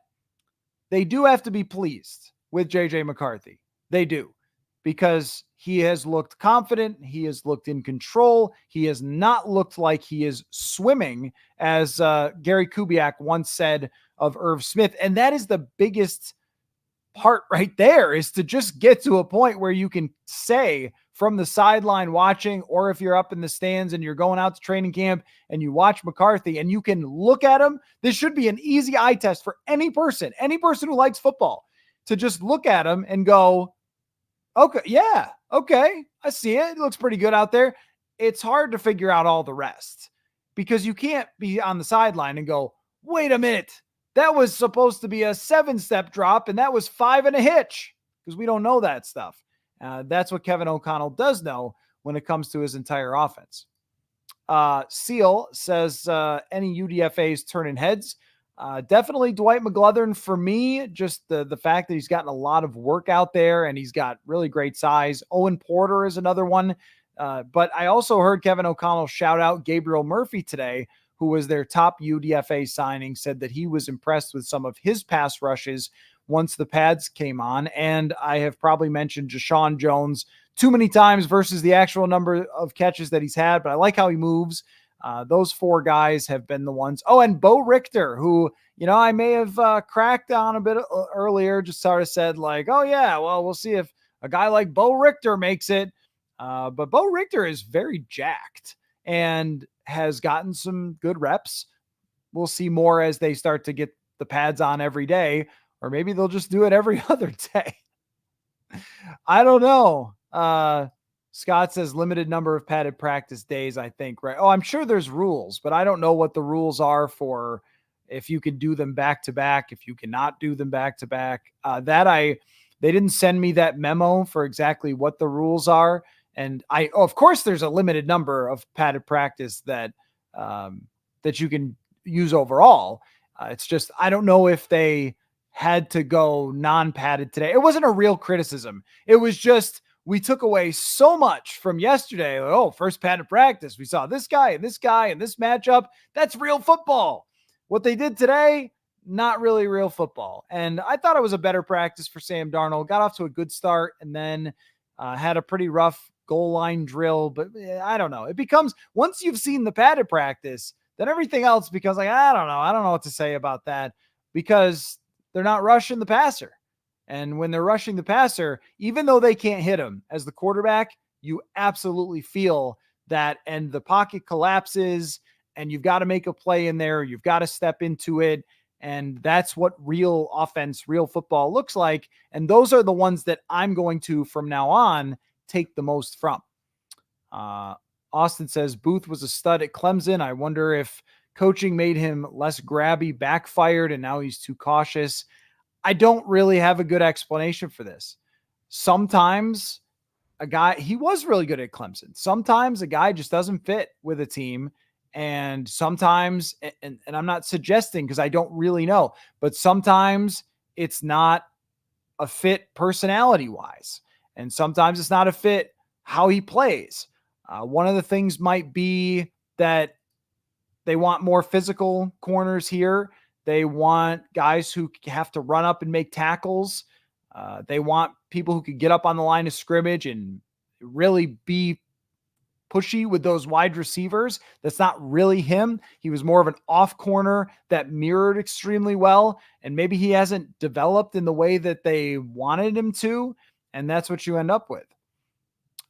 they do have to be pleased with JJ McCarthy. They do, because he has looked confident. He has looked in control. He has not looked like he is swimming, as Gary Kubiak once said of Irv Smith. And that is the biggest part right there, is to just get to a point where you can say from the sideline watching, or if you're up in the stands and you're going out to training camp and you watch McCarthy and you can look at him. This should be an easy eye test for any person who likes football, to just look at him and go, okay, yeah, okay, I see it. It looks pretty good out there. It's hard to figure out all the rest, because you can't be on the sideline and go, wait a minute, that was supposed to be a 7-step drop and that was 5 and a hitch, because we don't know that stuff. That's what Kevin O'Connell does know when it comes to his entire offense. Seal says, any UDFAs turning heads? Definitely Dwight McGlothern for me. Just the fact that he's gotten a lot of work out there and he's got really great size. Owen Porter is another one. But I also heard Kevin O'Connell shout out Gabriel Murphy today, who was their top UDFA signing, said that he was impressed with some of his pass rushes once the pads came on. And I have probably mentioned Jashawn Jones too many times versus the actual number of catches that he's had, but I like how he moves. Those 4 guys have been the ones. Oh, and Bo Richter, who, I may have cracked on a bit earlier, just sort of said like, oh yeah, well, we'll see if a guy like Bo Richter makes it. But Bo Richter is very jacked and has gotten some good reps. We'll see more as they start to get the pads on every day, or maybe they'll just do it every other day. I don't know. Scott says limited number of padded practice days, I think, right? Oh, I'm sure there's rules, but I don't know what the rules are for if you can do them back to back, if you cannot do them back to back. They didn't send me that memo for exactly what the rules are. And of course, there's a limited number of padded practice that you can use overall. It's just, I don't know if they had to go non-padded today. It wasn't a real criticism. It was just, we took away so much from yesterday. Like, oh, first padded practice, we saw this guy and this guy and this matchup. That's real football. What they did today, not really real football. And I thought it was a better practice for Sam Darnold. Got off to a good start and then had a pretty rough goal line drill. But I don't know. It becomes, once you've seen the padded practice, then everything else becomes like, I don't know. I don't know what to say about that, because they're not rushing the passer. And when they're rushing the passer, even though they can't hit him as the quarterback, you absolutely feel that, and the pocket collapses and you've got to make a play in there. You've got to step into it. And that's what real offense, real football looks like. And those are the ones that I'm going to, from now on, take the most from. Austin says Booth was a stud at Clemson. I wonder if coaching made him less grabby, backfired, and now he's too cautious. I don't really have a good explanation for this. Sometimes he was really good at Clemson. Sometimes a guy just doesn't fit with a team. And sometimes, and I'm not suggesting because I don't really know, but sometimes it's not a fit personality wise. And sometimes it's not a fit how he plays. One of the things might be that they want more physical corners here. They want guys who have to run up and make tackles. They want people who can get up on the line of scrimmage and really be pushy with those wide receivers. That's not really him. He was more of an off corner that mirrored extremely well. And maybe he hasn't developed in the way that they wanted him to. And that's what you end up with.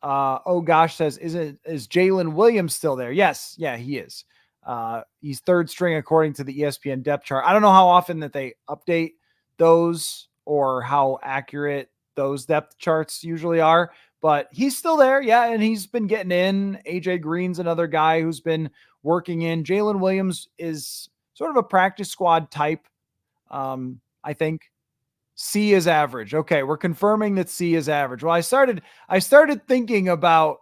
Oh gosh says, is Jalen Williams still there? Yes. Yeah, he is. He's third string according to the ESPN depth chart. I don't know how often that they update those or how accurate those depth charts usually are, but he's still there. Yeah. And he's been getting in. AJ Green's another guy who's been working in. Jalen Williams is sort of a practice squad type. I think C is average. Okay. We're confirming that C is average. Well, I started thinking about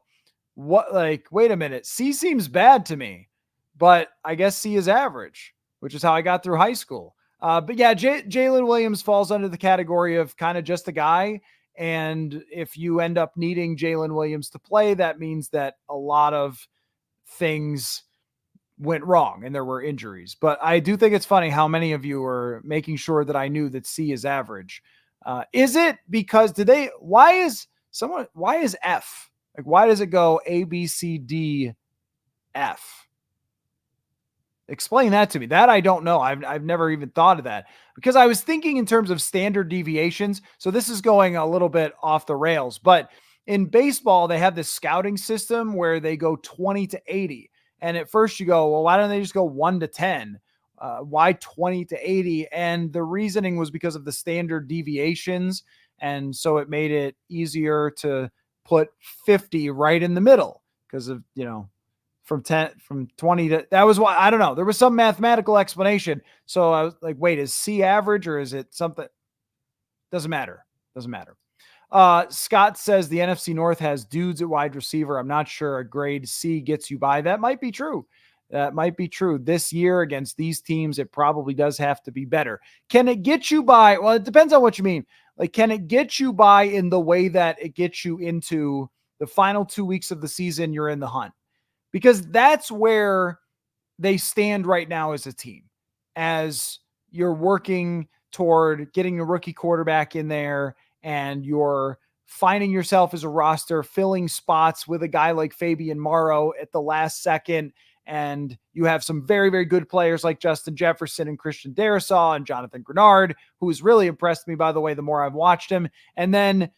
wait a minute. C seems bad to me, but I guess C is average, which is how I got through high school. But yeah, Jalen Williams falls under the category of kind of just a guy. And if you end up needing Jalen Williams to play, that means that a lot of things went wrong and there were injuries. But I do think it's funny how many of you are making sure that I knew that C is average. Is it because why is F? Like, why does it go A, B, C, D, F? Explain that to me. That I don't know. I've never even thought of that, because I was thinking in terms of standard deviations. So this is going a little bit off the rails, but in baseball, they have this scouting system where they go 20 to 80. And at first you go, well, why don't they just go 1 to 10? Why 20 to 80? And the reasoning was because of the standard deviations. And so it made it easier to put 50 right in the middle because of, from 20 to, that was why, I don't know. There was some mathematical explanation. So I was like, wait, is C average or is it something? Doesn't matter. Scott says the NFC North has dudes at wide receiver. I'm not sure a grade C gets you by. That might be true. This year against these teams, it probably does have to be better. Can it get you by? Well, it depends on what you mean. Like, can it get you by in the way that it gets you into the final 2 weeks of the season? You're in the hunt. Because that's where they stand right now as a team, as you're working toward getting a rookie quarterback in there and you're finding yourself as a roster, filling spots with a guy like Fabian Moreau at the last second. And you have some very, very good players like Justin Jefferson and Christian Darrisaw and Jonathan Grenard, who has really impressed me, by the way, the more I've watched him. And then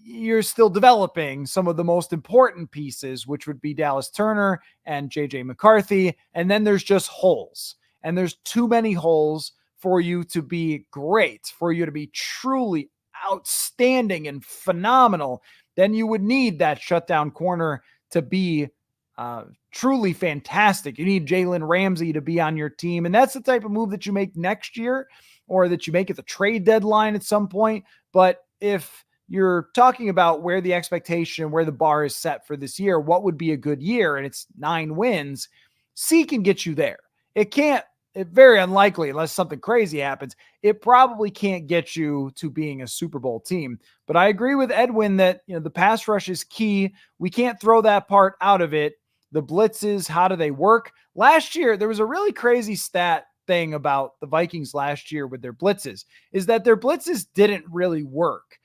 you're still developing some of the most important pieces, which would be Dallas Turner and JJ McCarthy. And then there's just holes, and there's too many holes for you to be great, for you to be truly outstanding and phenomenal. Then you would need that shutdown corner to be truly fantastic. You need Jalen Ramsey to be on your team. And that's the type of move that you make next year, or that you make at the trade deadline at some point. But if you're talking about where the expectation, where the bar is set for this year, what would be a good year, and it's 9 wins, C can get you there. It can't, very unlikely, unless something crazy happens, it probably can't get you to being a Super Bowl team. But I agree with Edwin that, the pass rush is key. We can't throw that part out of it. The blitzes, how do they work? Last year, there was a really crazy stat thing about the Vikings last year with their blitzes, is that their blitzes didn't really work.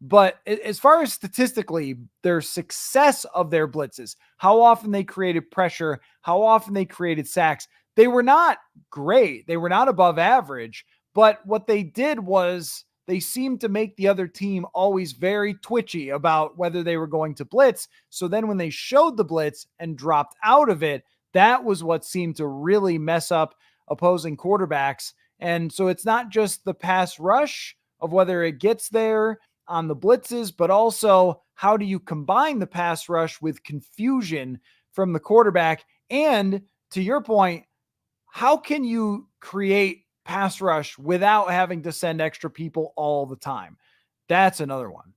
But as far as statistically, their success of their blitzes, how often they created pressure, how often they created sacks, they were not great. They were not above average. But what they did was they seemed to make the other team always very twitchy about whether they were going to blitz. So then when they showed the blitz and dropped out of it, that was what seemed to really mess up opposing quarterbacks. And so it's not just the pass rush of whether it gets there on the blitzes, but also how do you combine the pass rush with confusion from the quarterback? And to your point, how can you create pass rush without having to send extra people all the time? That's another one.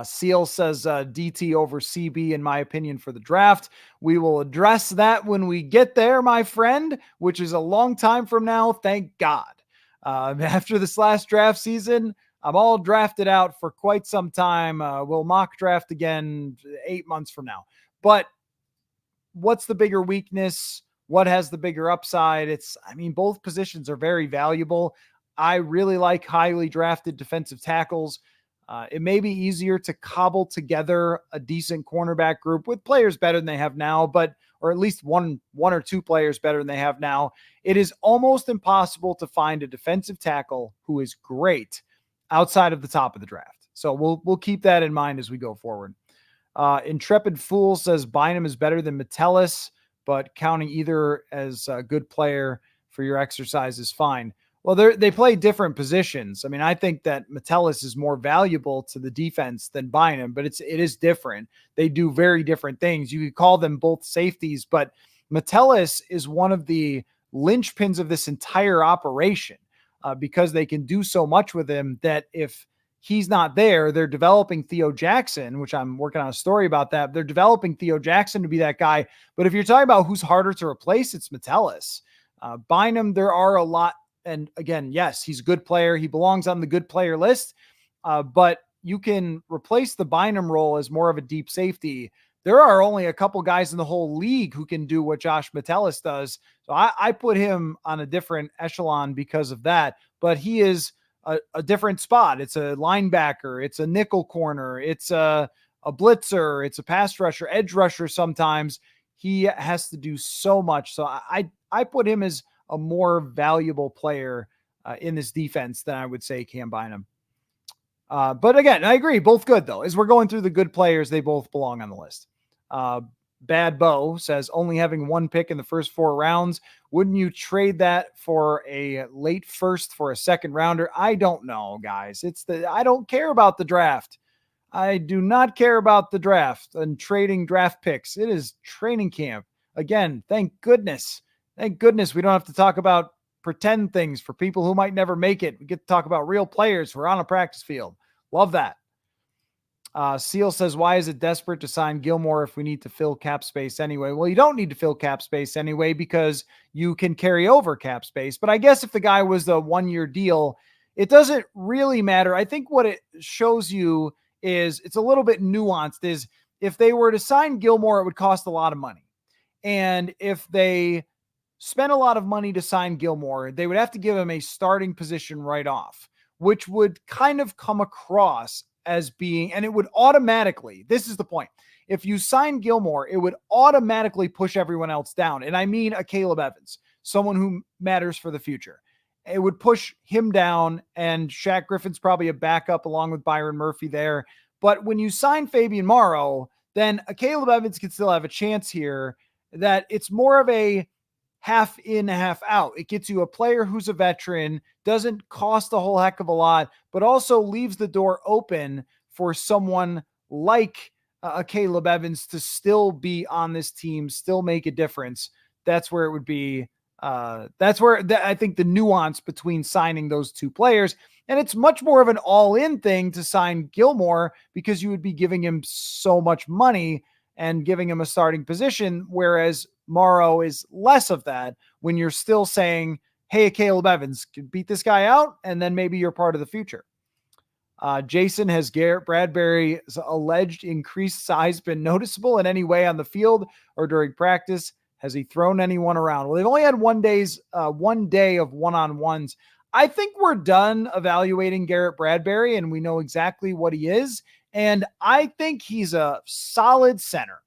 Seal says DT over CB, in my opinion, for the draft. We will address that when we get there, my friend, which is a long time from now. Thank God. After this last draft season, I'm all drafted out for quite some time. We'll mock draft again 8 months from now. But what's the bigger weakness? What has the bigger upside? Both positions are very valuable. I really like highly drafted defensive tackles. It may be easier to cobble together a decent cornerback group with players better than they have now, or at least one or two players better than they have now. It is almost impossible to find a defensive tackle who is great outside of the top of the draft. So we'll keep that in mind as we go forward. Intrepid Fool says Bynum is better than Metellus, but counting either as a good player for your exercise is fine. Well, they play different positions. I think that Metellus is more valuable to the defense than Bynum, but it is different. They do very different things. You could call them both safeties, but Metellus is one of the linchpins of this entire operation. Because they can do so much with him that if he's not there, they're developing Theo Jackson, which I'm working on a story about that. They're developing Theo Jackson to be that guy. But if you're talking about who's harder to replace, it's Metellus. Bynum, there are a lot. And again, yes, he's a good player. He belongs on the good player list. But you can replace the Bynum role as more of a deep safety, there are only a couple guys in the whole league who can do what Josh Metellus does. So I put him on a different echelon because of that, but he is a different spot. It's a linebacker. It's a nickel corner. It's a blitzer. It's a pass rusher, edge rusher. Sometimes he has to do so much. So I put him as a more valuable player in this defense than I would say Cam Bynum. But again, I agree. Both good, though. As we're going through the good players, they both belong on the list. Bad Bo says, only having one pick in the first 4 rounds. Wouldn't you trade that for a late first for a second rounder? I don't know, guys. I don't care about the draft. I do not care about the draft and trading draft picks. It is training camp. Again, thank goodness. Thank goodness we don't have to talk about pretend things for people who might never make it. We get to talk about real players who are on a practice field. Love that. Seal says, why is it desperate to sign Gilmore if we need to fill cap space anyway? Well, you don't need to fill cap space anyway because you can carry over cap space. But I guess if the guy was the 1-year deal, it doesn't really matter. I think what it shows you is it's a little bit nuanced. Is if they were to sign Gilmore, it would cost a lot of money. And if they spent a lot of money to sign Gilmore, they would have to give him a starting position right off, which would kind of come across as being, and it would automatically, this is the point. If you sign Gilmore, it would automatically push everyone else down. And I mean a Caleb Evans, someone who matters for the future. It would push him down, and Shaq Griffin's probably a backup along with Byron Murphy there. But when you sign Fabian Moreau, then a Caleb Evans can still have a chance here. That it's more of a half in, half out. It gets you a player who's a veteran, doesn't cost a whole heck of a lot, but also leaves the door open for someone like a Caleb Evans to still be on this team, still make a difference. That's where it would be. That's where I think the nuance between signing those two players, and it's much more of an all-in thing to sign Gilmore because you would be giving him so much money and giving him a starting position, whereas Morrow is less of that when you're still saying, hey, Caleb Evans can beat this guy out, and then maybe you're part of the future. Jason, has Garrett Bradbury's alleged increased size been noticeable in any way on the field or during practice? Has he thrown anyone around? Well, they've only had 1 day of one-on-ones. I think we're done evaluating Garrett Bradbury, and we know exactly what he is. And I think he's a solid center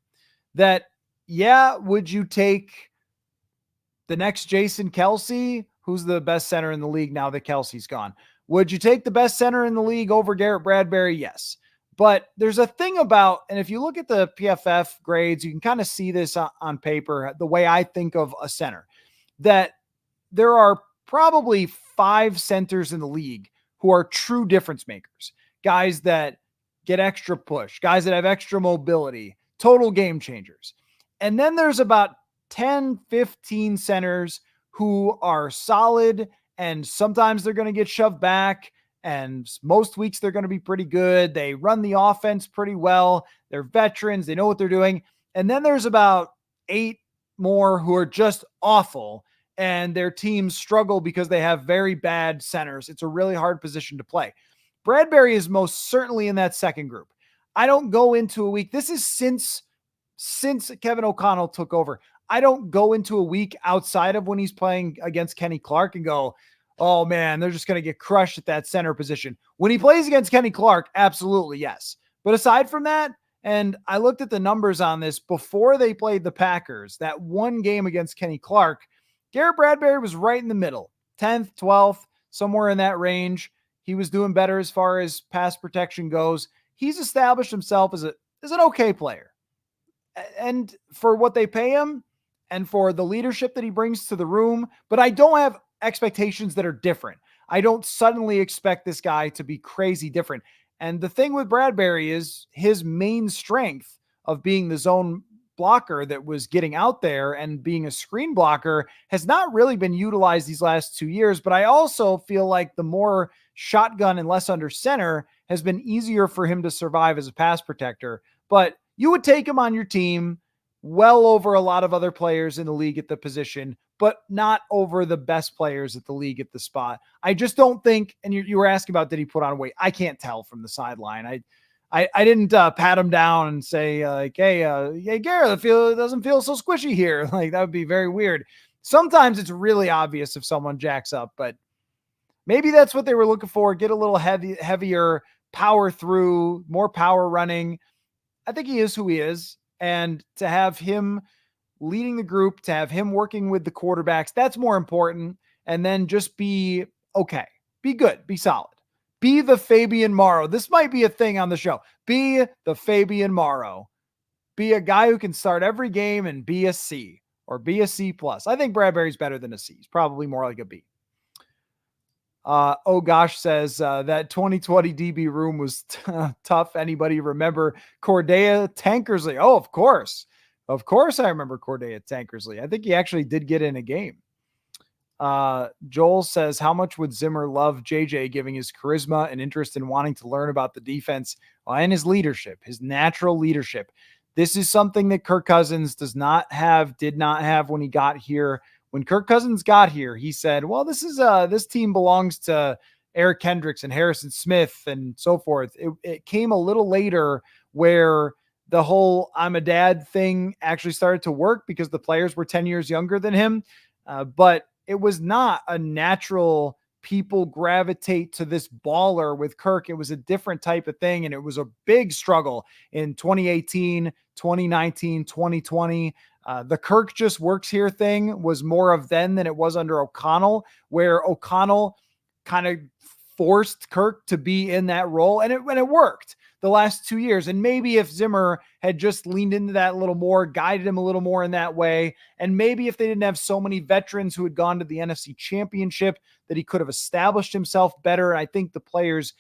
that, yeah, would you take the next Jason Kelce, who's the best center in the league now that Kelsey's gone? Would you take the best center in the league over Garrett Bradbury? Yes. But there's a thing about, and if you look at the PFF grades, you can kind of see this on paper, the way I think of a center, that there are probably 5 centers in the league who are true difference makers, guys that get extra push, guys that have extra mobility, total game changers. And then there's about 10, 15 centers who are solid, and sometimes they're going to get shoved back, and most weeks they're going to be pretty good. They run the offense pretty well. They're veterans. They know what they're doing. And then there's about 8 more who are just awful, and their teams struggle because they have very bad centers. It's a really hard position to play. Bradbury is most certainly in that second group. I don't go into a week. This is since Kevin O'Connell took over. I don't go into a week outside of when he's playing against Kenny Clark and go, oh man, they're just going to get crushed at that center position. When he plays against Kenny Clark, absolutely yes. But aside from that, and I looked at the numbers on this before they played the Packers, that one game against Kenny Clark, Garrett Bradbury was right in the middle, 10th, 12th, somewhere in that range. He was doing better as far as pass protection goes. He's established himself as an okay player. And for what they pay him and for the leadership that he brings to the room, but I don't have expectations that are different. I don't suddenly expect this guy to be crazy different. And the thing with Bradbury is his main strength of being the zone blocker that was getting out there and being a screen blocker has not really been utilized these last 2 years. But I also feel like the more shotgun and less under center has been easier for him to survive as a pass protector. But you would take him on your team. well over a lot of other players in the league at the position, but not over the best players at the league at the spot. I just don't think, and you were asking about, did he put on weight? I can't tell from the sideline. I didn't pat him down and say hey Garrett, it doesn't feel so squishy here. Like that would be very weird. Sometimes it's really obvious if someone jacks up, but maybe that's what they were looking for. Get a little heavier, power through, more power running. I think he is who he is. And to have him leading the group, to have him working with the quarterbacks, that's more important. And then just be okay, be good, be solid. Be the Fabian Moreau. This might be a thing on the show. Be the Fabian Moreau. Be a guy who can start every game and be a C or be a C plus. I think Bradbury's better than a C. He's probably more like a B. Oh gosh says that 2020 DB room was tough. Anybody remember Cordea Tankersley? Oh, of course. Of course I remember Cordea Tankersley. I think he actually did get in a game. Joel says, how much would Zimmer love JJ giving his charisma and interest in wanting to learn about the defense and his leadership, his natural leadership? This is something that Kirk Cousins did not have when he got here. When Kirk Cousins got here, he said, well, this team belongs to Eric Kendricks and Harrison Smith and so forth. It came a little later where the whole I'm a dad thing actually started to work because the players were 10 years younger than him. But it was not a natural people gravitate to this baller with Kirk. It was a different type of thing. And it was a big struggle in 2018, 2019, 2020. The Kirk just works here thing was more of then than it was under O'Connell, where O'Connell kind of forced Kirk to be in that role. And it worked the last 2 years. And maybe if Zimmer had just leaned into that a little more, guided him a little more in that way, and maybe if they didn't have so many veterans who had gone to the NFC Championship, that he could have established himself better. I think the players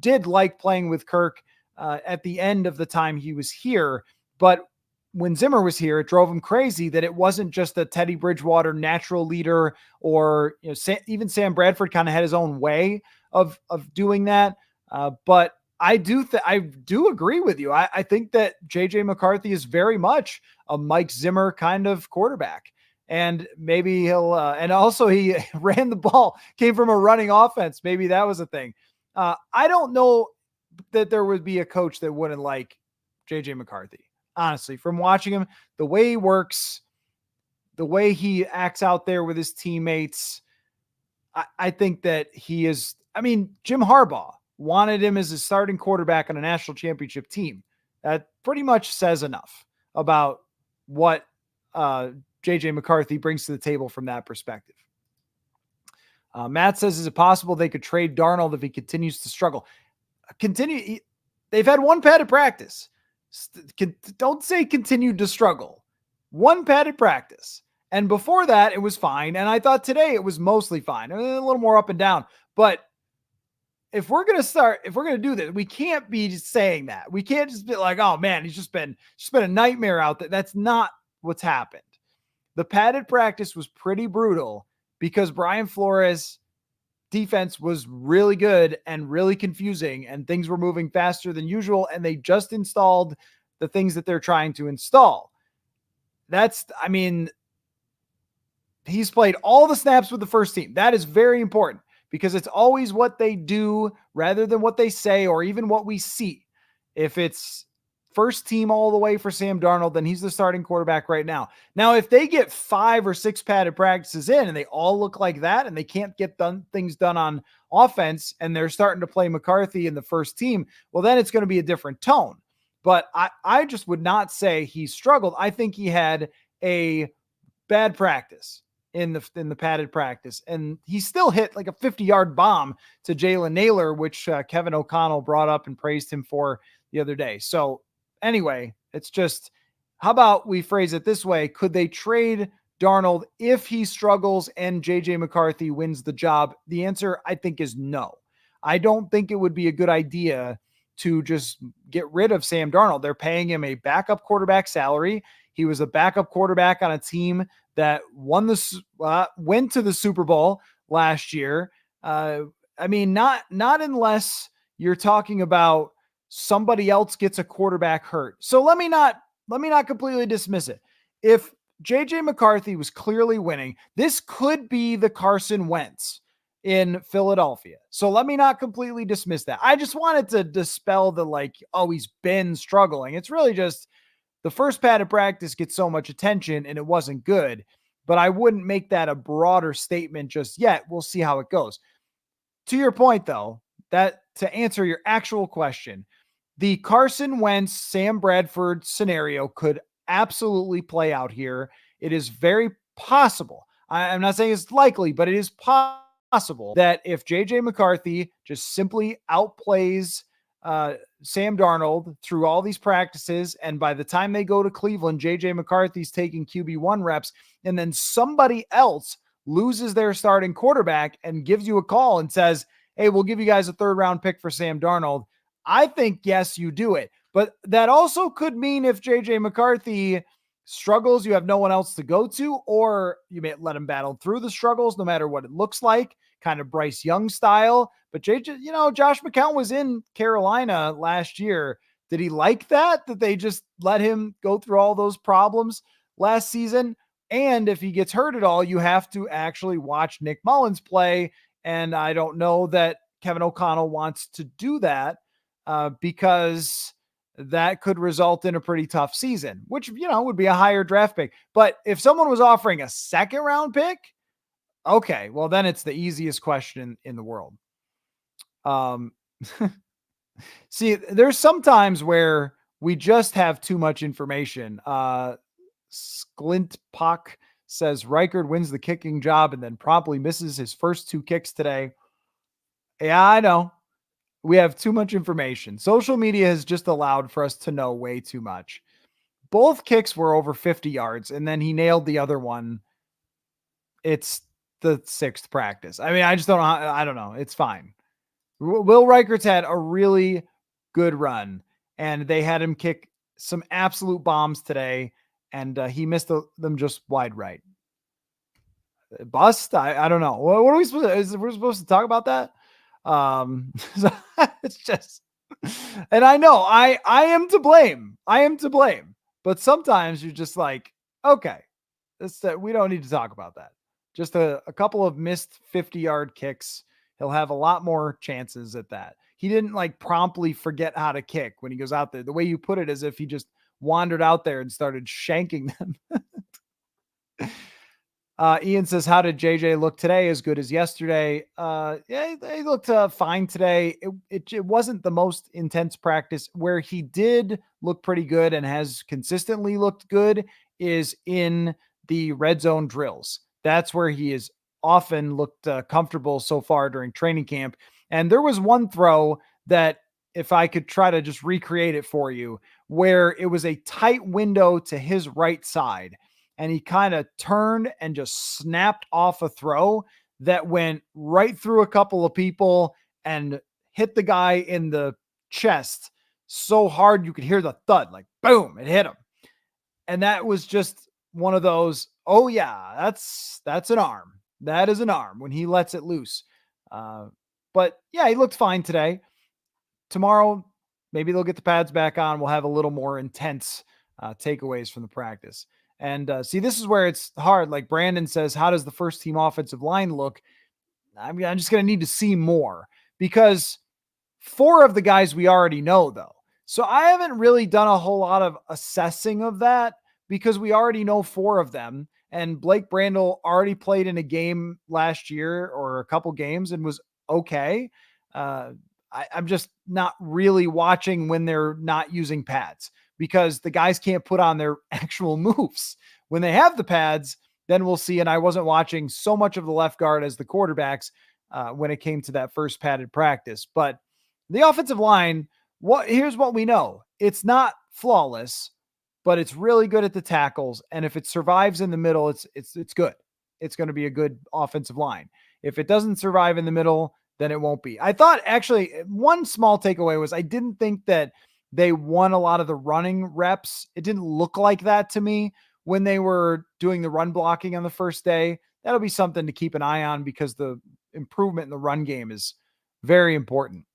did like playing with Kirk at the end of the time he was here. But when Zimmer was here, it drove him crazy that it wasn't just a Teddy Bridgewater natural leader, or even Sam Bradford kind of had his own way of doing that. But I do agree with you. I think that JJ McCarthy is very much a Mike Zimmer kind of quarterback. And maybe he'll, and also he ran the ball, came from a running offense. Maybe that was a thing. I don't know that there would be a coach that wouldn't like JJ McCarthy. Honestly, from watching him, the way he works, the way he acts out there with his teammates, I think that he is, Jim Harbaugh wanted him as a starting quarterback on a national championship team. That pretty much says enough about what JJ McCarthy brings to the table from that perspective. Matt says, is it possible they could trade Darnold if he continues to struggle? They've had one padded practice. Don't say continued to struggle. One padded practice. And before that, it was fine. And I thought today it was mostly fine. A little more up and down. But if we're going to do this, we can't be just saying that. We can't just be like, oh man, he's just been a nightmare out there. That's not what's happened. The padded practice was pretty brutal because Brian Flores' defense was really good and really confusing, and things were moving faster than usual, and they just installed the things that they're trying to install. He's played all the snaps with the first team. That is very important because it's always what they do rather than what they say or even what we see. If it's first team all the way for Sam Darnold, then he's the starting quarterback right now. Now, if they get 5 or 6 padded practices in and they all look like that and they can't get things done on offense and they're starting to play McCarthy in the first team, well, then it's going to be a different tone. But I just would not say he struggled. I think he had a bad practice in the padded practice, and he still hit like a 50-yard bomb to Jalen Naylor, which Kevin O'Connell brought up and praised him for the other day. So anyway, it's just, how about we phrase it this way? Could they trade Darnold if he struggles and JJ McCarthy wins the job? The answer, I think, is no. I don't think it would be a good idea to just get rid of Sam Darnold. They're paying him a backup quarterback salary. He was a backup quarterback on a team that went to the Super Bowl last year. Not unless you're talking about somebody else gets a quarterback hurt. So let me not let me not completely dismiss it. If JJ McCarthy was clearly winning, this could be the Carson Wentz in Philadelphia. So let me not completely dismiss that. I just wanted to dispel the like, oh, he's been struggling. It's really just the first padded practice gets so much attention and it wasn't good, but I wouldn't make that a broader statement just yet. We'll see how it goes. To your point, though, that to answer your actual question, the Carson Wentz, Sam Bradford scenario could absolutely play out here. It is very possible. I'm not saying it's likely, but it is possible that if JJ McCarthy just simply outplays Sam Darnold through all these practices, and by the time they go to Cleveland, JJ McCarthy's taking QB1 reps, and then somebody else loses their starting quarterback and gives you a call and says, hey, we'll give you guys a 3rd round pick for Sam Darnold. I think, yes, you do it. But that also could mean if JJ McCarthy struggles, you have no one else to go to, or you may let him battle through the struggles, no matter what it looks like, kind of Bryce Young style. But JJ, Josh McCown was in Carolina last year. Did he like that they just let him go through all those problems last season? And if he gets hurt at all, you have to actually watch Nick Mullins play. And I don't know that Kevin O'Connell wants to do that because that could result in a pretty tough season, which, would be a higher draft pick. But if someone was offering a 2nd round pick, okay, well, then it's the easiest question in the world. See, there's some times where we just have too much information. Sklint Pock says Reichard wins the kicking job and then promptly misses his first 2 kicks today. Yeah, I know. We have too much information. Social media has just allowed for us to know way too much. Both kicks were over 50 yards, and then he nailed the other one. It's the 6th practice. I mean, I just don't know. I don't know. It's fine. Will Reichard's had a really good run, and they had him kick some absolute bombs today, and he missed them just wide right. Bust? I don't know. What are we supposed to? We're supposed to talk about that? It's just, and I know I am to blame. I am to blame. But sometimes you're just like, okay, we don't need to talk about that. Just a couple of missed 50-yard kicks. He'll have a lot more chances at that. He didn't like promptly forget how to kick when he goes out there. The way you put it is if he just wandered out there and started shanking them. Ian says, how did JJ look today? As good as yesterday? Yeah, he looked fine today. It wasn't the most intense practice. Where he did look pretty good and has consistently looked good is in the red zone drills. That's where he has often looked comfortable so far during training camp. And there was one throw that, if I could try to just recreate it for you, where it was a tight window to his right side, and he kind of turned and just snapped off a throw that went right through a couple of people and hit the guy in the chest so hard you could hear the thud, like boom, it hit him. And that was just one of those, oh yeah, that's an arm. That is an arm when he lets it loose. But yeah, he looked fine today. Tomorrow, maybe they'll get the pads back on. We'll have a little more intense takeaways from the practice. And see, this is where it's hard. Like Brandon says, how does the first team offensive line look? I'm just going to need to see more, because 4 of the guys we already know, though. So I haven't really done a whole lot of assessing of that, because we already know 4 of them. And Blake Brandel already played in a game last year, or a couple games, and was okay. I'm just not really watching when they're not using pads, because the guys can't put on their actual moves. When they have the pads, then we'll see. And I wasn't watching so much of the left guard as the quarterbacks when it came to that first padded practice. But the offensive line, here's what we know. It's not flawless, but it's really good at the tackles. And if it survives in the middle, it's good. It's going to be a good offensive line. If it doesn't survive in the middle, then it won't be. I thought, actually, one small takeaway was I didn't think that they won a lot of the running reps. It didn't look like that to me when they were doing the run blocking on the first day. That'll be something to keep an eye on, because the improvement in the run game is very important.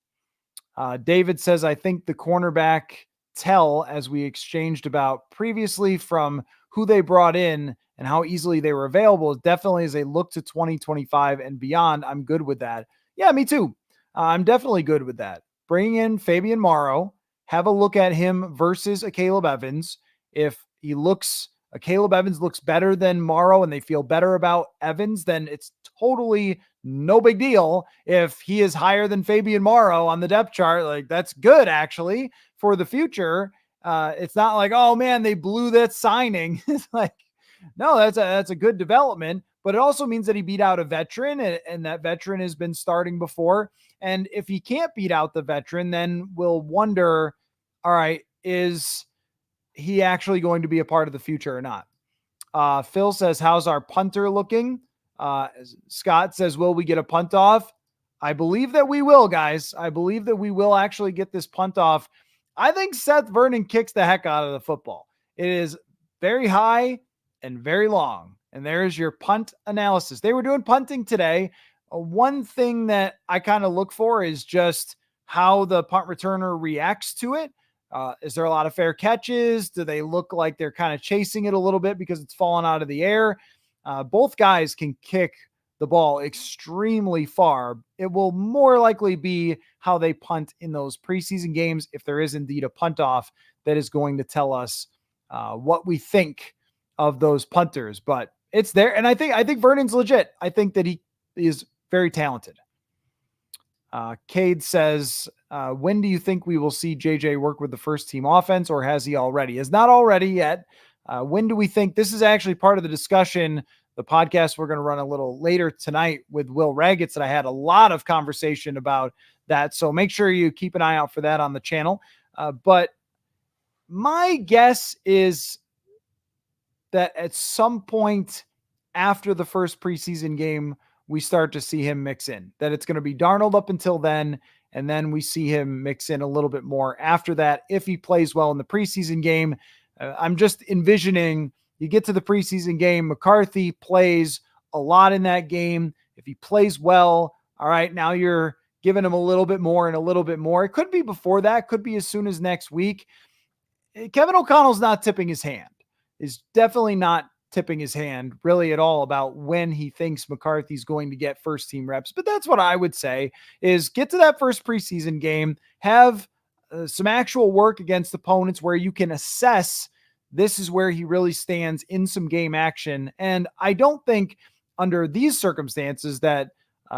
David says, I think the cornerback tell, as we exchanged about previously, from who they brought in and how easily they were available. Definitely as they look to 2025 and beyond, I'm good with that. Yeah, me too. I'm definitely good with that. Bring in Fabian Moreau, have a look at him versus a Caleb Evans. If Caleb Evans looks better than Morrow and they feel better about Evans, then it's totally no big deal. If he is higher than Fabian Moreau on the depth chart, like that's good actually for the future. It's not like, oh man, they blew that signing. It's like, no, that's a good development, but it also means that he beat out a veteran, and that veteran has been starting before. And if he can't beat out the veteran, then we'll wonder, all right, is he actually going to be a part of the future or not? Phil says, how's our punter looking? Scott says, will we get a punt off? I believe that we will, guys. I believe that we will actually get this punt off. I think Seth Vernon kicks the heck out of the football. It is very high and very long. And there's your punt analysis. They were doing punting today. One thing that I kind of look for is just how the punt returner reacts to it. Is there a lot of fair catches? Do they look like they're kind of chasing it a little bit because it's fallen out of the air? Both guys can kick the ball extremely far. It will more likely be how they punt in those preseason games, if there is indeed a punt off, that is going to tell us what we think of those punters. But it's there, and I think Vernon's legit. I think that he is very talented. Cade says, when do you think we will see JJ work with the first team offense, or has he already? Is not already yet. When do we think? This is actually part of the discussion, the podcast we're going to run a little later tonight with Will Raggets, that I had a lot of conversation about that. So make sure you keep an eye out for that on the channel. But my guess is that at some point after the first preseason game, we start to see him mix in, that it's going to be Darnold up until then. And then we see him mix in a little bit more after that, if he plays well in the preseason game. I'm just envisioning you get to the preseason game, McCarthy plays a lot in that game. If he plays well, all right, now you're giving him a little bit more and a little bit more. It could be before that, could be as soon as next week. Kevin O'Connell's not tipping his hand, is definitely not tipping his hand really at all about when he thinks McCarthy's going to get first team reps. But that's what I would say, is get to that first preseason game, have some actual work against opponents where you can assess this is where he really stands in some game action. And I don't think under these circumstances that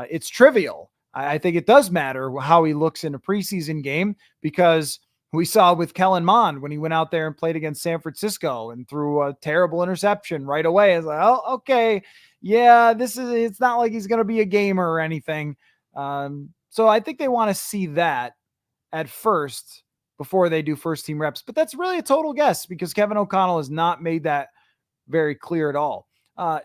it's trivial. I think it does matter how he looks in a preseason game, because we saw with Kellen Mond when he went out there and played against San Francisco and threw a terrible interception right away. It's like, oh, okay, yeah, it's not like he's going to be a gamer or anything. So I think they want to see that at first before they do first team reps. But that's really a total guess, because Kevin O'Connell has not made that very clear at all.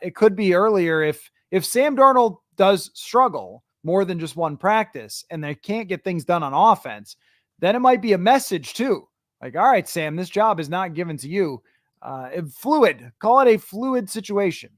It could be earlier if Sam Darnold does struggle more than just one practice and they can't get things done on offense, then it might be a message too. Like, all right, Sam, this job is not given to you. Fluid. Call it a fluid situation.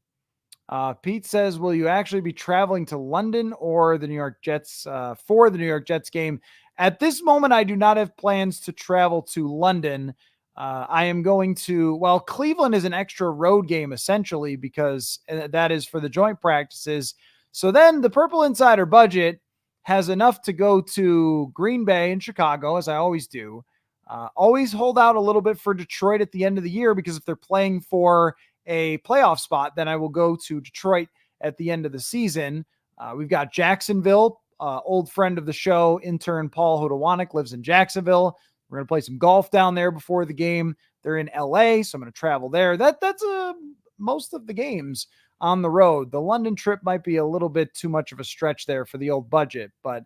Pete says, will you actually be traveling to London or the New York Jets for the New York Jets game? At this moment, I do not have plans to travel to London. I am going to, well, Cleveland is an extra road game essentially, because that is for the joint practices. So then the Purple Insider budget has enough to go to Green Bay and Chicago, as I always do. Always hold out a little bit for Detroit at the end of the year, because if they're playing for a playoff spot, then I will go to Detroit at the end of the season. We've got Jacksonville, old friend of the show, intern Paul Hodowanik lives in Jacksonville. We're going to play some golf down there before the game. They're in LA, so I'm going to travel there. That's most of the games on the road. The London trip might be a little bit too much of a stretch there for the old budget, but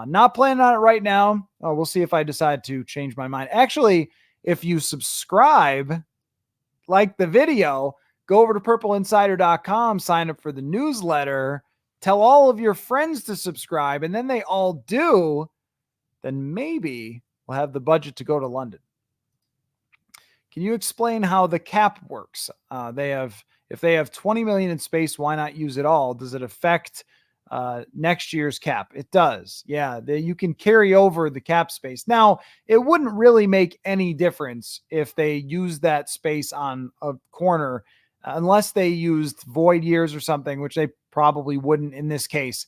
not planning on it right now. We'll see if I decide to change my mind. Actually, if you subscribe, like the video, go over to purpleinsider.com, sign up for the newsletter, tell all of your friends to subscribe, and then they all do, then maybe we'll have the budget to go to London. Can you explain how the cap works? If they have 20 million in space, why not use it all? Does it affect next year's cap. It does. Yeah, you can carry over the cap space. Now, it wouldn't really make any difference if they used that space on a corner, unless they used void years or something, which they probably wouldn't in this case.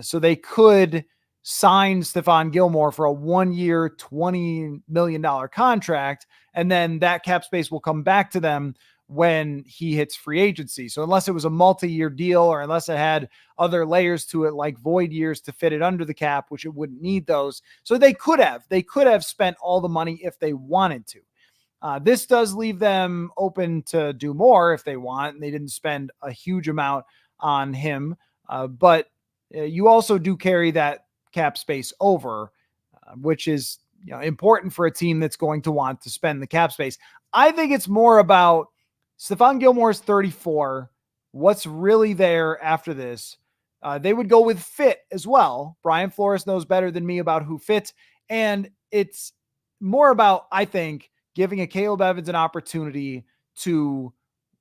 So they could sign Stephon Gilmore for a 1-year, $20 million contract, and then that cap space will come back to them when he hits free agency. So unless it was a multi-year deal, or unless it had other layers to it like void years to fit it under the cap, which it wouldn't need those. So they could have spent all the money if they wanted to. This does leave them open to do more if they want, and they didn't spend a huge amount on him. But you also do carry that cap space over, which is important for a team that's going to want to spend the cap space. I think it's more about Stephon Gilmore's 34. What's really there after this? They would go with fit as well. Brian Flores knows better than me about who fits. And it's more about, I think, giving a Caleb Evans an opportunity to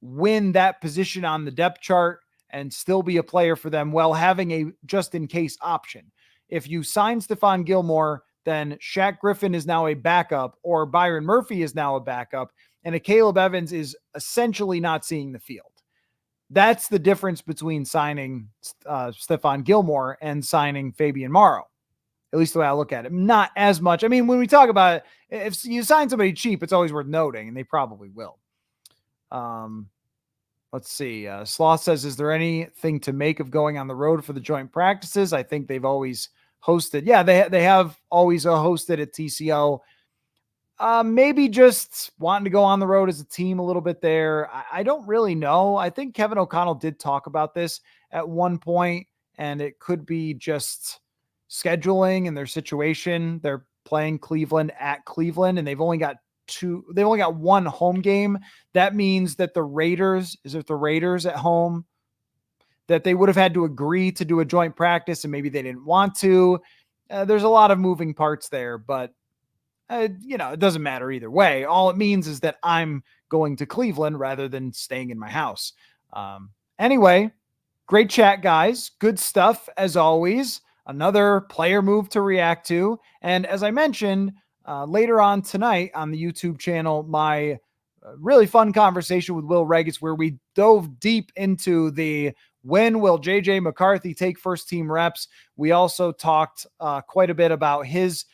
win that position on the depth chart and still be a player for them while having a just-in-case option. If you sign Stephon Gilmore, then Shaq Griffin is now a backup, or Byron Murphy is now a backup, and a Caleb Evans is essentially not seeing the field. That's the difference between signing Stephon Gilmore and signing Fabian Moreau, at least the way I look at it. Not as much. I mean, when we talk about it, if you sign somebody cheap, it's always worth noting, and they probably will. Let's see. Sloth says, is there anything to make of going on the road for the joint practices? I think they've always hosted. Yeah, they have always hosted at TCO. Maybe just wanting to go on the road as a team a little bit there. I don't really know. I think Kevin O'Connell did talk about this at one point, and it could be just scheduling and their situation. They're playing Cleveland at Cleveland, and they've only got one home game. That means that the Raiders at home, that they would have had to agree to do a joint practice, and maybe they didn't want to. There's a lot of moving parts there, but it doesn't matter either way. All it means is that I'm going to Cleveland rather than staying in my house. Anyway, great chat, guys. Good stuff as always. Another player move to react to. And as I mentioned, later on tonight on the YouTube channel, my really fun conversation with Will Regis, where we dove deep into the when will JJ McCarthy take first team reps. We also talked quite a bit about his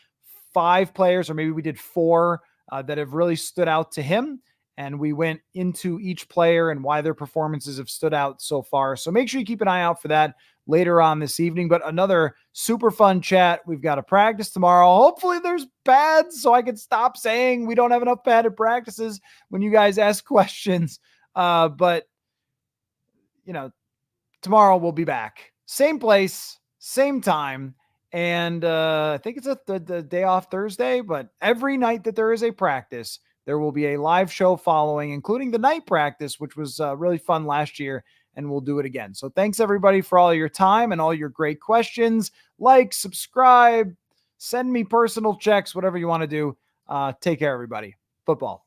5 players, or maybe we did 4 that have really stood out to him. And we went into each player and why their performances have stood out so far. So make sure you keep an eye out for that later on this evening. But another super fun chat. We've got a practice tomorrow. Hopefully there's pads so I can stop saying we don't have enough padded practices when you guys ask questions. But tomorrow we'll be back. Same place, same time. And I think it's the day off Thursday, but every night that there is a practice, there will be a live show following, including the night practice, which was really fun last year, and we'll do it again. So thanks everybody for all your time and all your great questions. Like, subscribe, send me personal checks, whatever you want to do. Take care, everybody. Football.